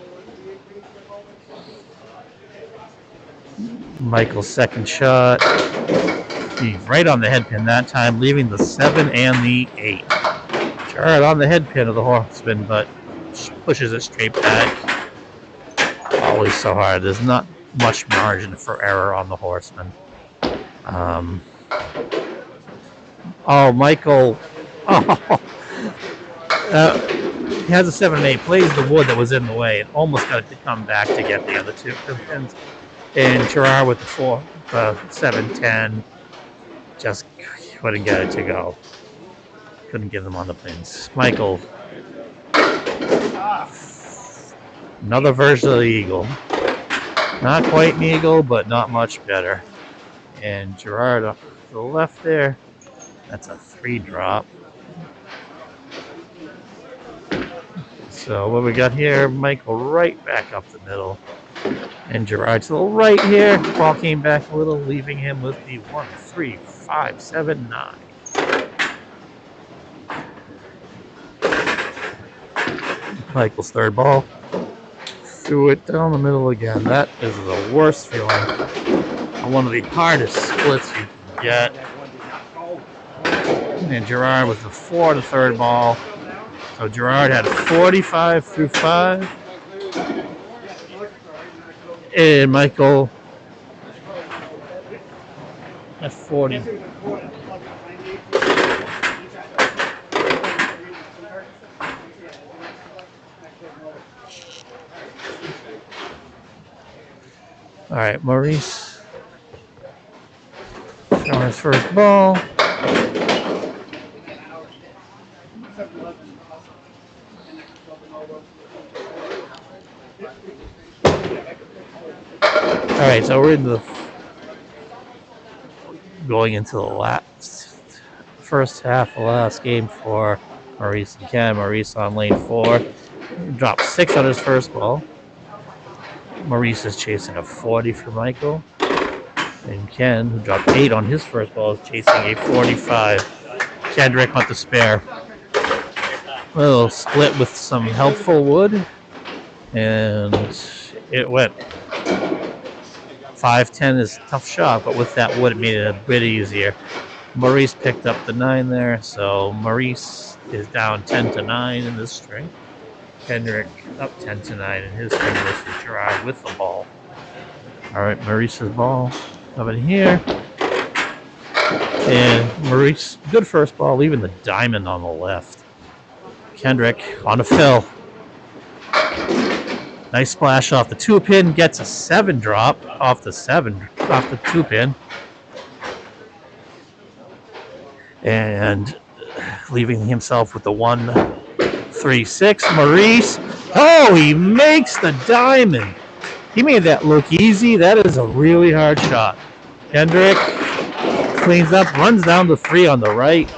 S9: Michael's second shot. He's right on the head pin that time, leaving the 7 and the 8. Gerard on the head pin of the horseman, but pushes it straight back. Always so hard. There's not much margin for error on the horseman. Michael. He has a 7-8. Plays the wood that was in the way and almost got it to come back to get the other 2 pins. And Gerard with the 7-10 just couldn't get it to go. Couldn't get them on the pins. Michael. Another version of the eagle. Not quite an eagle, but not much better. And Gerard up to the left there. That's a 3 drop. So what we got here, Michael right back up the middle. And Gerard to the right here. Ball came back a little, leaving him with the 1, 3, 5, 7, 9. Michael's third ball. Threw it down the middle again. That is the worst feeling. One of the hardest splits you can get. And Gerard with the 4 to third ball. So Gerard had 45 through 5. And Michael at 40. All right, Maurice throwing his first ball. All right, so we're going into the first half of the last game for Maurice and Ken. Maurice on lane 4. Dropped 6 on his first ball. Maurice is chasing a 40 for Michael. And Ken, who dropped 8 on his first ball, is chasing a 45. Kendric with the spare. A little split with some helpful wood. And it went. 5-10 is a tough shot, but with that wood, it made it a bit easier. Maurice picked up the 9 there, so Maurice is down 10-9 in this string. Kendric up 10-9 in his string versus Gerard with the ball. All right, Maurice's ball coming here. And Maurice, good first ball, leaving the diamond on the left. Kendric on a fill. Nice splash off the 2-pin, gets a 7 drop off the 2-pin. And leaving himself with the 1-3-6. Maurice, oh, he makes the diamond. He made that look easy. That is a really hard shot. Kendric cleans up, runs down the 3 on the right.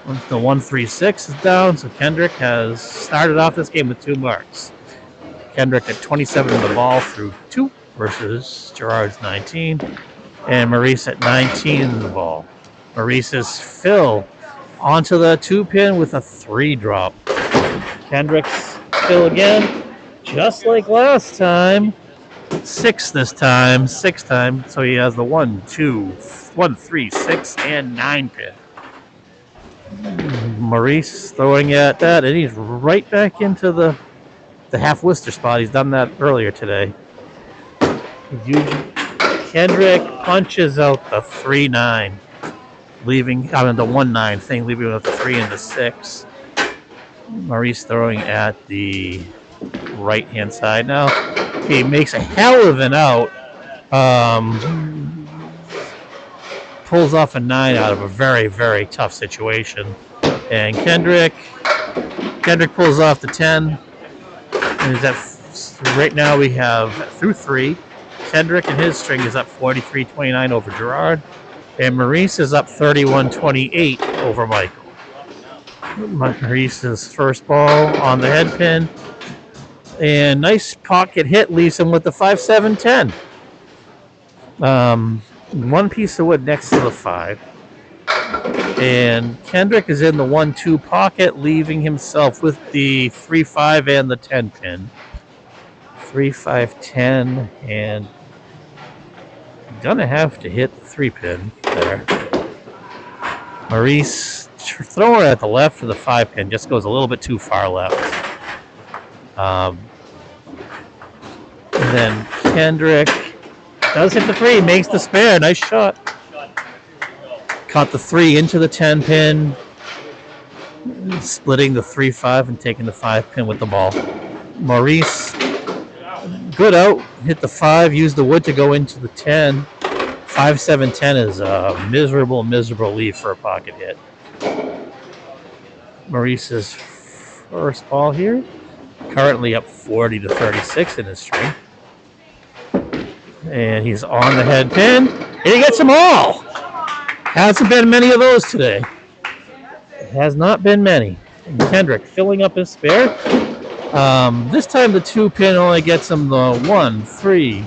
S9: Once the 1-3-6 is down, so Kendric has started off this game with 2 marks. Kendric at 27 in the ball through 2 versus Gerard's 19. And Maurice at 19 in the ball. Maurice's fill onto the 2-pin with a 3 drop. Kendrick's fill again, just like last time. 6 this time, 6 time. So he has the 1, 2, 1, 3, 6, and 9 pin. Maurice throwing at that, and he's right back into the half Worcester spot. He's done that earlier today. Kendric punches out the 3-9, leaving the 1-9 thing, leaving with the 3 and the 6. Maurice throwing at the right-hand side now. He makes a hell of an out. Pulls off a 9 out of a very, very tough situation. And Kendric pulls off the 10. And is at, right now we have through 3. Kendric and his string is up 43-29 over Gerard. And Maurice is up 31-28 over Michael. Maurice's first ball on the head pin. And nice pocket hit leaves him with the 5-7-10. One piece of wood next to the 5. And Kendric is in the 1-2 pocket, leaving himself with the 3-5 and the 10 pin. 3-5-10, and gonna have to hit the 3 pin there. Maurice throwing at the left for the 5 pin, just goes a little bit too far left. And then Kendric does hit the 3, makes the spare, nice shot. Caught the 3 into the 10 pin, splitting the 3-5 and taking the 5 pin with the ball. Maurice, good out, hit the 5, used the wood to go into the 10. 5-7-10 is a miserable leave for a pocket hit. Maurice's first ball here, currently up 40-36 in his string. And he's on the head pin, and he gets them all! Hasn't been many of those today. It has not been many. And Kendric filling up his spare. This time the 2 pin only gets him the 1, 3.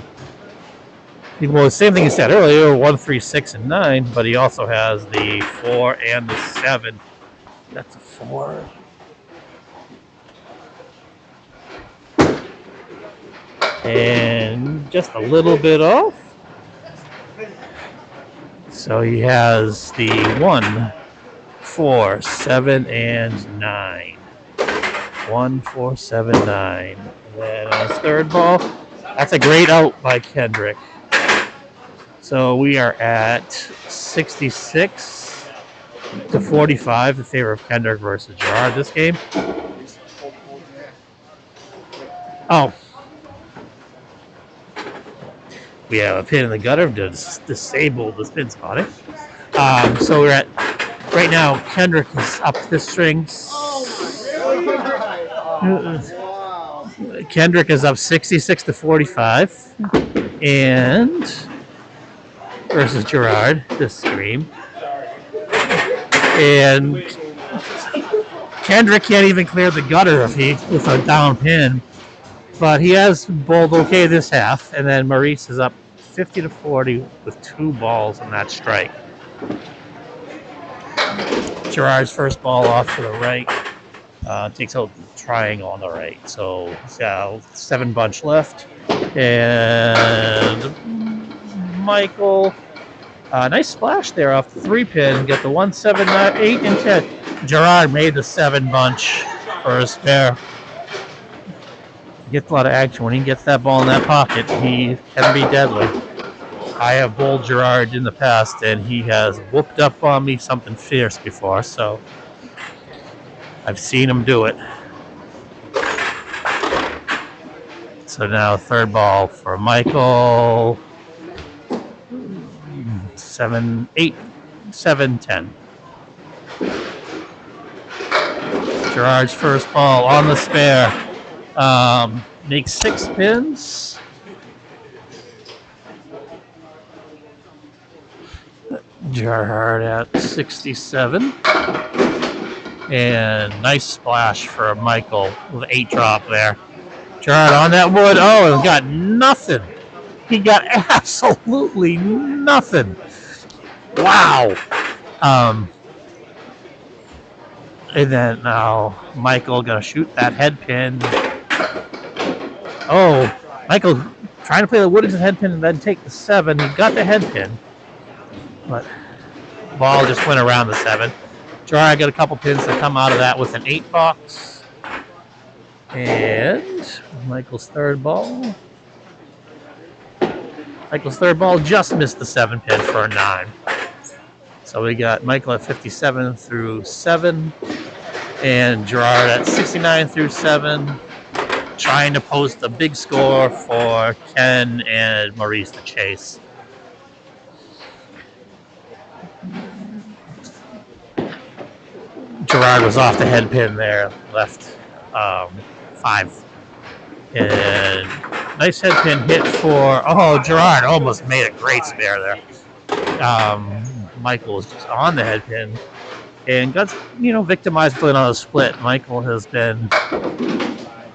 S9: Well, the same thing he said earlier, 1, 3, 6, and 9, but he also has the 4 and the 7. That's a 4. And just a little bit off. So he has the 1, 4, 7, and 9. 1, 4, 7, 9. And then on his third ball, that's a great out by Kendric. So we are at 66-45 in favor of Kendric versus Gerard this game. Oh. We have a pin in the gutter to disable the spin spotting. So we're at, right now, Kendric is up the strings.
S4: Wow.
S9: Kendric is up 66 to 45. And versus Gerard, this scream. And Kendric can't even clear the gutter with a down pin. But he has bowled okay this half. And then Maurice is up 50 to 40 with 2 balls in that strike. Gerard's first ball off to the right. Takes out the triangle on the right. So he's got 7 bunch left. And Michael, nice splash there off the 3 pin. Get the 1, 7, 9, 8, and 10. Gerard made the 7 bunch for a spare. Gets a lot of action. When he gets that ball in that pocket, he can be deadly. I have bowled Gerard in the past, and he has whooped up on me something fierce before, so I've seen him do it. So now 3rd ball for Michael. 7, 8, 7, 10. Gerard's first ball on the spare. Makes 6 pins. Gerard at 67. And nice splash for Michael with 8 drop there. Gerard on that wood. Oh, he got nothing. He got absolutely nothing. Wow. And then now Michael gonna shoot that head pin. Oh, Michael trying to play the wood into the head pin and then take the 7. He got the head pin, but the ball just went around the 7. Gerard got a couple pins to come out of that with an 8 box. And Michael's 3rd ball. Michael's 3rd ball just missed the 7 pin for a 9. So we got Michael at 57 through 7. And Gerard at 69 through 7. Trying to post a big score for Ken and Maurice to chase. Gerard was off the head pin there, left 5. And nice head pin hit for, Gerard almost made a great spare there. Michael was just on the head pin and got, victimized on a split. Michael has been,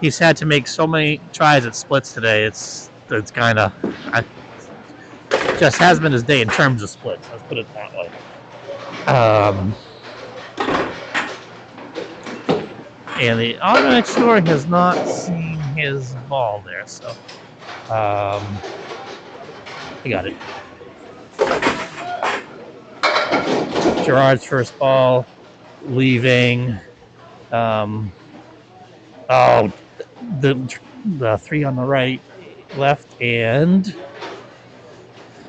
S9: he's had to make so many tries at splits today. It's kind of, just has been his day in terms of splits. Let's put it that way. And the automatic scoring has not seen his ball there, so I got it. Gerard's first ball, leaving. The 3 on the right, left, and 2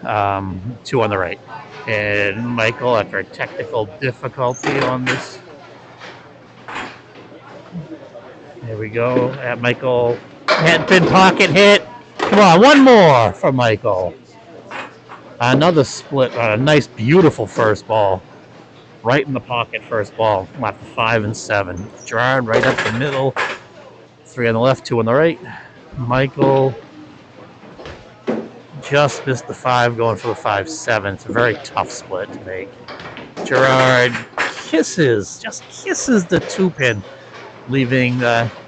S9: on the right. And Michael, after a technical difficulty on this. There we go. At Michael, head pin pocket hit. Come on, one more for Michael. Another split. A nice, beautiful first ball. Right in the pocket, first ball. Left 5 and 7. Gerard right up the middle. 3 on the left, 2 on the right. Michael just missed the 5, going for the 5-7. It's a very tough split to make. Gerard just kisses the 2 pin, leaving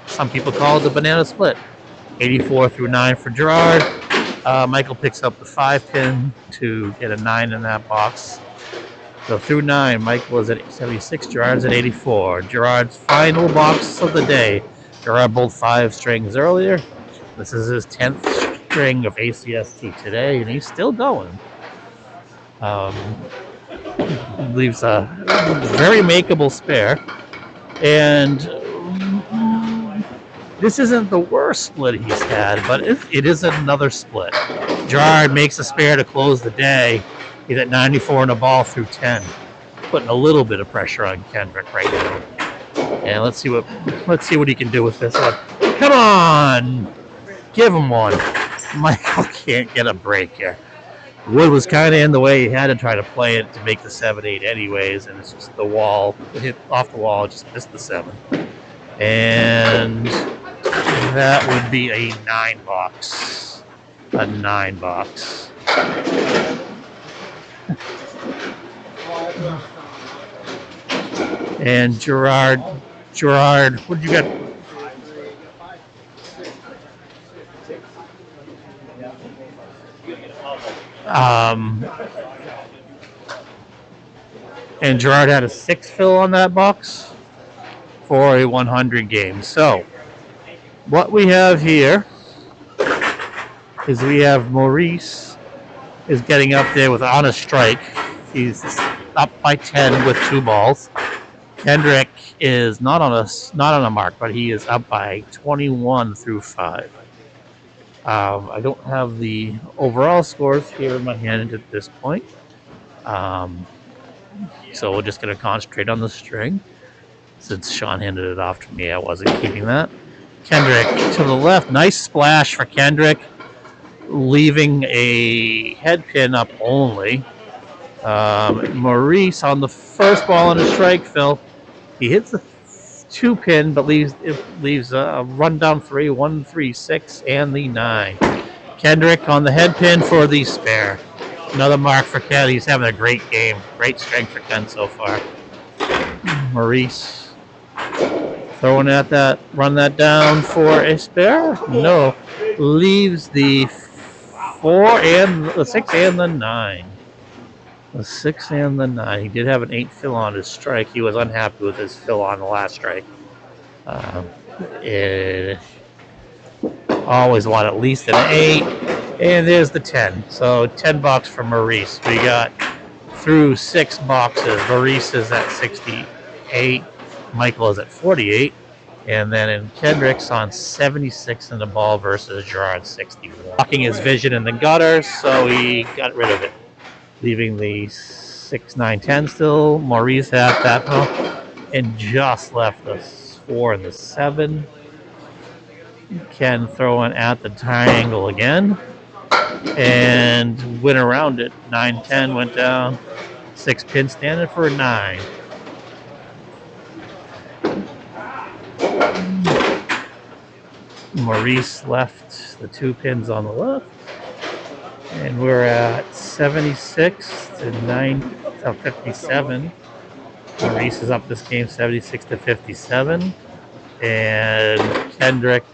S9: some people call it the banana split. 84 through 9 for Gerard. Michael picks up the 5 pin to get a 9 in that box. So through 9, Michael is at 76, Gerard's at 84. Gerard's final box of the day. Gerard bowled 5 strings earlier. This is his 10th string of ACST today, and he's still going. Leaves a very makeable spare. And this isn't the worst split he's had, but it is another split. Gerard makes a spare to close the day. He's at 94 in a ball through 10, putting a little bit of pressure on Kendric right now. And let's see what he can do with this one. Come on, give him one. Michael can't get a break here. Wood was kind of in the way. He had to try to play it to make the 7-8 anyways, and it's just the wall. It hit off the wall, just missed the 7. And that would be a 9 box. A 9 box. And Gerard, what did you get? And Gerard had a 6 fill on that box for a 100 game. So what we have here is we have Maurice is getting up there with on a strike. He's up by 10 with 2 balls. Kendric is not on a mark, but he is up by 21 through 5. I don't have the overall scores here in my hand at this point. So we're just going to concentrate on the string. Since Sean handed it off to me, I wasn't keeping that. Kendric to the left. Nice splash for Kendric, leaving a head pin up only. Maurice on the first ball on a strike, Phil. He hits the 2 pin, but leaves a run down 3, 1, 3, 6, and the 9. Kendric on the head pin for the spare. Another mark for Ken. He's having a great game. Great strength for Ken so far. Maurice throwing at that, run that down for a spare. No, leaves the 4 and the 6 and the 9. The 6 and the 9. He did have an 8 fill on his strike. He was unhappy with his fill on the last strike. Always want at least an 8. And there's the 10. So 10 bucks for Maurice. We got through 6 boxes. Maurice is at 68. Michael is at 48. And then in Kendrick's on 76 in the ball versus Gerard 61. Blocking his vision in the gutters, so he got rid of it. Leaving the 6, 9, 10 still. Maurice had that and just left the 4 and the 7. Ken throwing at the triangle again. And went around it. 9, 10 went down. 6 pin standing for a 9. Maurice left the 2 pins on the left. And we're at 76 to 57. Maurice is up this game 76 to 57. And Kendric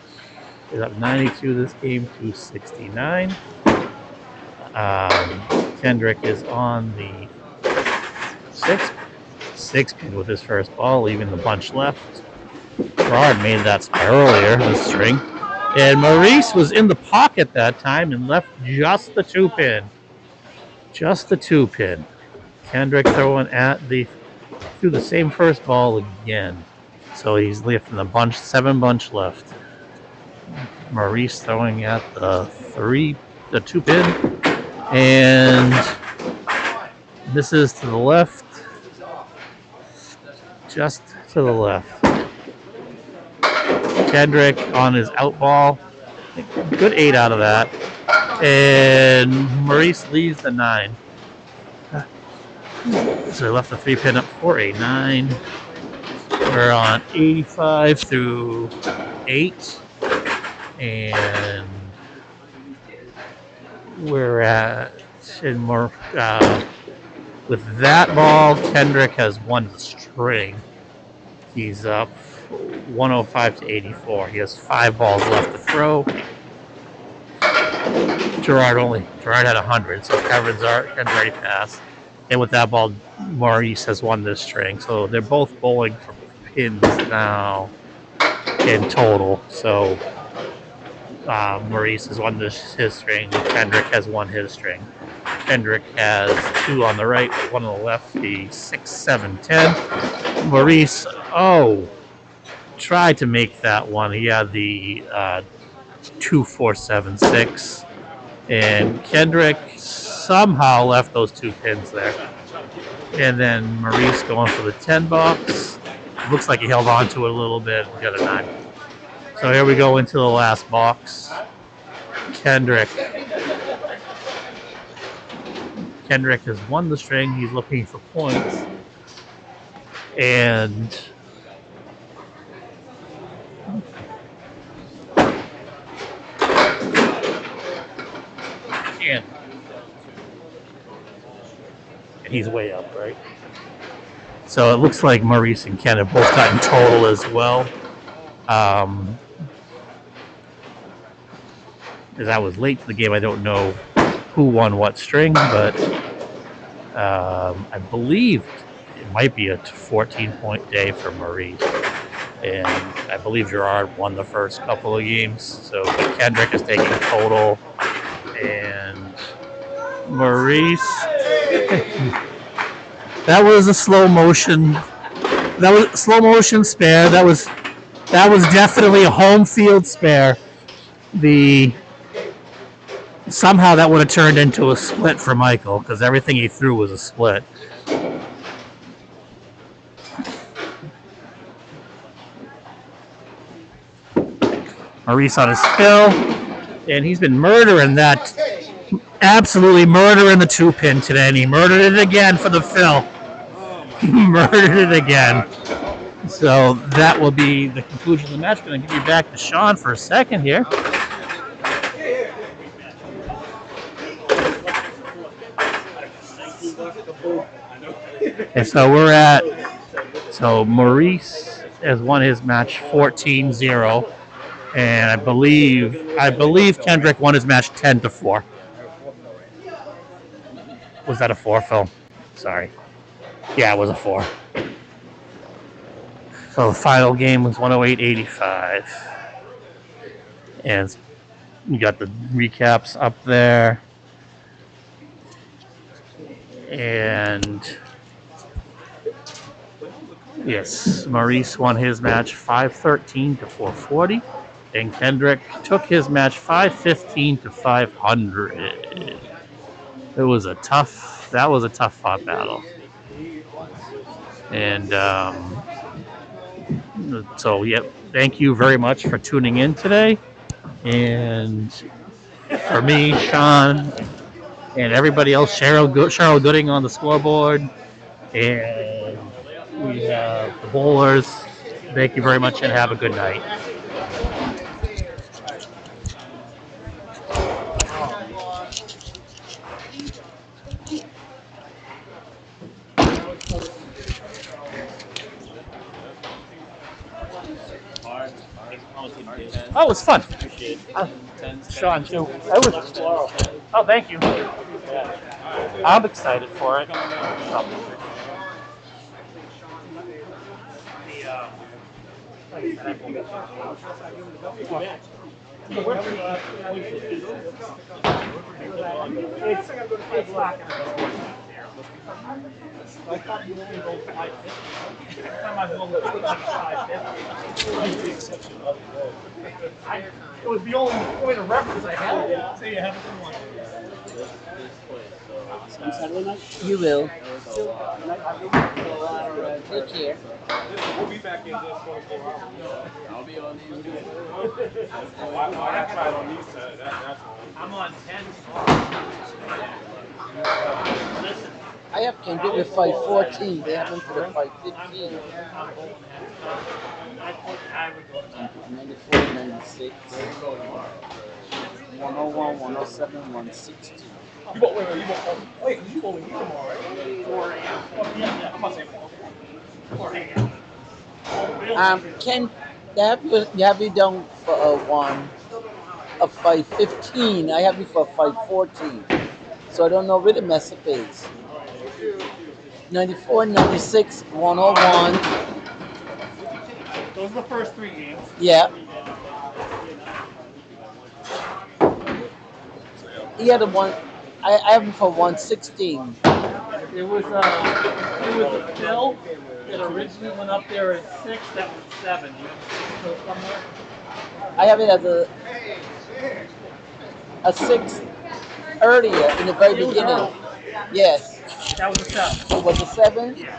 S9: is up 92 this game to 69. Kendric is on the 6 pin with his first ball, leaving the bunch left. Gerard made that spare earlier, the string. And Maurice was in the pocket that time and left just the 2 pin. Just the 2 pin. Kendric throwing at through the same first ball again. So he's lifting the bunch, 7 bunch left. Maurice throwing at the 2 pin. And this is to the left. Just to the left. Kendric on his out ball. Good 8 out of that. And Maurice leaves the 9. So he left the 3 pin up for a 9. We're on 85 through 8. And we're at with that ball, Kendric has won the string. He's up 105 to 84. He has 5 balls left to throw. Gerard had 100, so Kevin's already passed. And with that ball, Maurice has won this string. So they're both bowling for pins now in total. So Maurice has won his string. Kendric has won his string. Kendric has 2 on the right, 1 on the left. The 6, 7, 10. Maurice, tried to make that one. He had the 2, 4, 7, 6. And Kendric somehow left those 2 pins there. And then Maurice going for the 10 box. Looks like he held on to it a little bit. We got a 9. So here we go into the last box. Kendric. Kendric has won the string. He's looking for points. And he's way up, right? So it looks like Maurice and Ken have both gotten total as well. As I was late to the game, I don't know who won what string, but I believe it might be a 14-point day for Maurice. And I believe Gerard won the first couple of games. So Kendric is taking total. And Maurice, that was a slow motion. That was a slow motion spare. That was definitely a home field spare. Somehow that would have turned into a split for Michael because everything he threw was a split. Maurice on his fill, and he's been murdering that, absolutely murdering the 2-pin today, and he murdered it again for the fill. He murdered it again. So that will be the conclusion of the match. I'm going to give you back to Sean for a second here. And so so Maurice has won his match 14-0. And I believe Kendric won his match 10-4. Was that a 4, Phil? Sorry. Yeah, it was a 4. So the final game was 108-85. And you got the recaps up there. And yes, Maurice won his match 513-440. And Kendric took his match 515-500. That was a tough fought battle. And so, yep, thank you very much for tuning in today. And for me, Sean, and everybody else, Cheryl Gooding on the scoreboard, and we have the bowlers. Thank you very much and have a good night. Oh, it was fun. Sean, too. Oh, thank you. I'm excited for it.
S1: It was the only point of reference I had. Say you have a good one.
S7: You will. Take care.
S3: We'll be back in just 24 hours.
S5: I'll be on these.
S3: I tried on these side. That's all.
S1: I'm on 10 Listen.
S7: I have Kendric with 514. They have him for the 515. 94, 96, 101, 107, 162.
S3: You won't wait, you won't leave tomorrow, right? 4 a.m. Yeah, I'm about to say 4 a.m.
S7: Ken, you have you down for a 515. I have you for a 514. So I don't know where the mess up is. 94, 96, 101.
S1: Those are the first 3 games.
S7: Yeah. He had a one. I have him for 116.
S1: It was a fill that originally went up there at 6. That was 7. You have 6 somewhere?
S7: I have it as a 6 earlier in the very beginning. Yes.
S1: That was a 7.
S7: It was a 7?
S1: Yeah.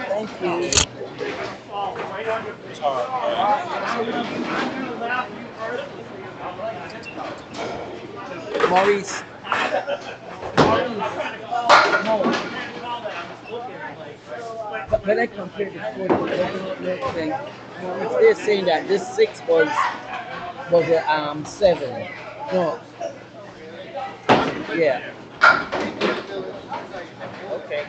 S7: Thank you.
S1: fall right under.
S3: It's hard.
S1: I'm gonna laugh you first.
S7: Maurice. But I compared the 40 thing. If they're saying that this 6 was a 7. No. Yeah. Okay.